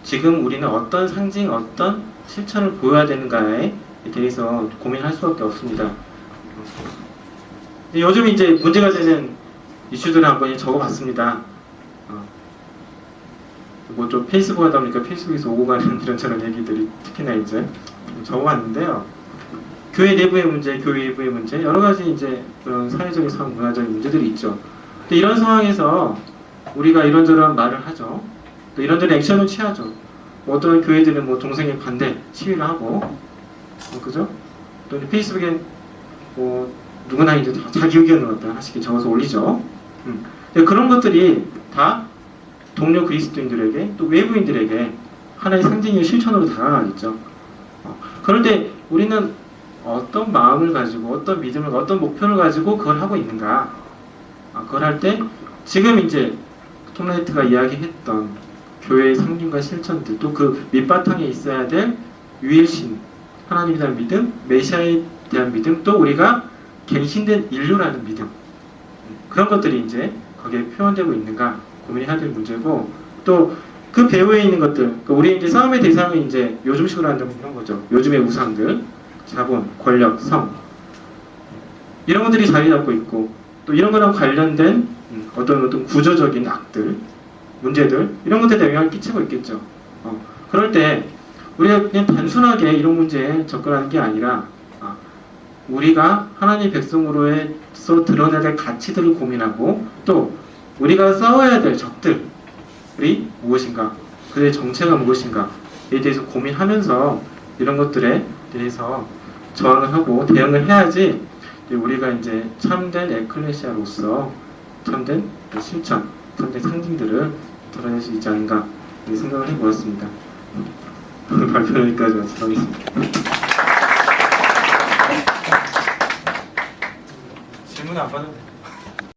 지금 우리는 어떤 상징, 어떤 실천을 보여야 되는가에 대해서 고민할 수밖에 없습니다. 요즘 이제 문제가 되는 이슈들을 한번 적어봤습니다. 뭐 좀 페이스북 하다 보니까 페이스북에서 오고 가는 이런저런 얘기들이 특히나 이제 적어봤는데요. 교회 내부의 문제, 교회 외부의 문제, 여러 가지 이제 그런 사회적인, 문화적인 문제들이 있죠. 근데 이런 상황에서 우리가 이런저런 말을 하죠. 또 이런저런 액션을 취하죠. 어떤 교회들은 뭐 동성애 반대 시위를 하고, 그죠? 또 페이스북에 뭐 누구나 이제 자기 의견을 갖다 하나씩 적어서 올리죠. 근데 그런 것들이 다 동료 그리스도인들에게 또 외부인들에게 하나의 상징의 실천으로 다가가겠죠. 그런데 우리는 어떤 마음을 가지고 어떤 믿음을 어떤 목표를 가지고 그걸 하고 있는가? 그걸 할 때 지금 이제 톰라이트가 이야기했던 교회의 상징과 실천들, 또 그 밑바탕에 있어야 될 유일신, 하나님에 대한 믿음, 메시아에 대한 믿음, 또 우리가 갱신된 인류라는 믿음, 그런 것들이 이제 거기에 표현되고 있는가 고민해야 될 문제고, 또 그 배후에 있는 것들, 우리 이제 싸움의 대상은 이제 요즘식으로 한다면 이런 거죠. 요즘의 우상들, 자본, 권력, 성, 이런 것들이 자리 잡고 있고, 또 이런 거랑 관련된 어떤 구조적인 악들, 문제들, 이런 것들에 영향을 끼치고 있겠죠. 그럴 때 우리가 그냥 단순하게 이런 문제에 접근하는 게 아니라, 우리가 하나님 백성으로서 드러내야 될 가치들을 고민하고, 또 우리가 싸워야 될 적들이 무엇인가, 그들의 정체가 무엇인가에 대해서 고민하면서 이런 것들에 대해서 저항을 하고 대응을 해야지, 우리가 이제 참된 에클레시아로서 참된 실천, 참된 상징들을 드러낼 수 있지 않은가 생각을 해보았습니다. 오늘 발표는 여기까지 마치겠습니다. 질문 안 받아도 돼요.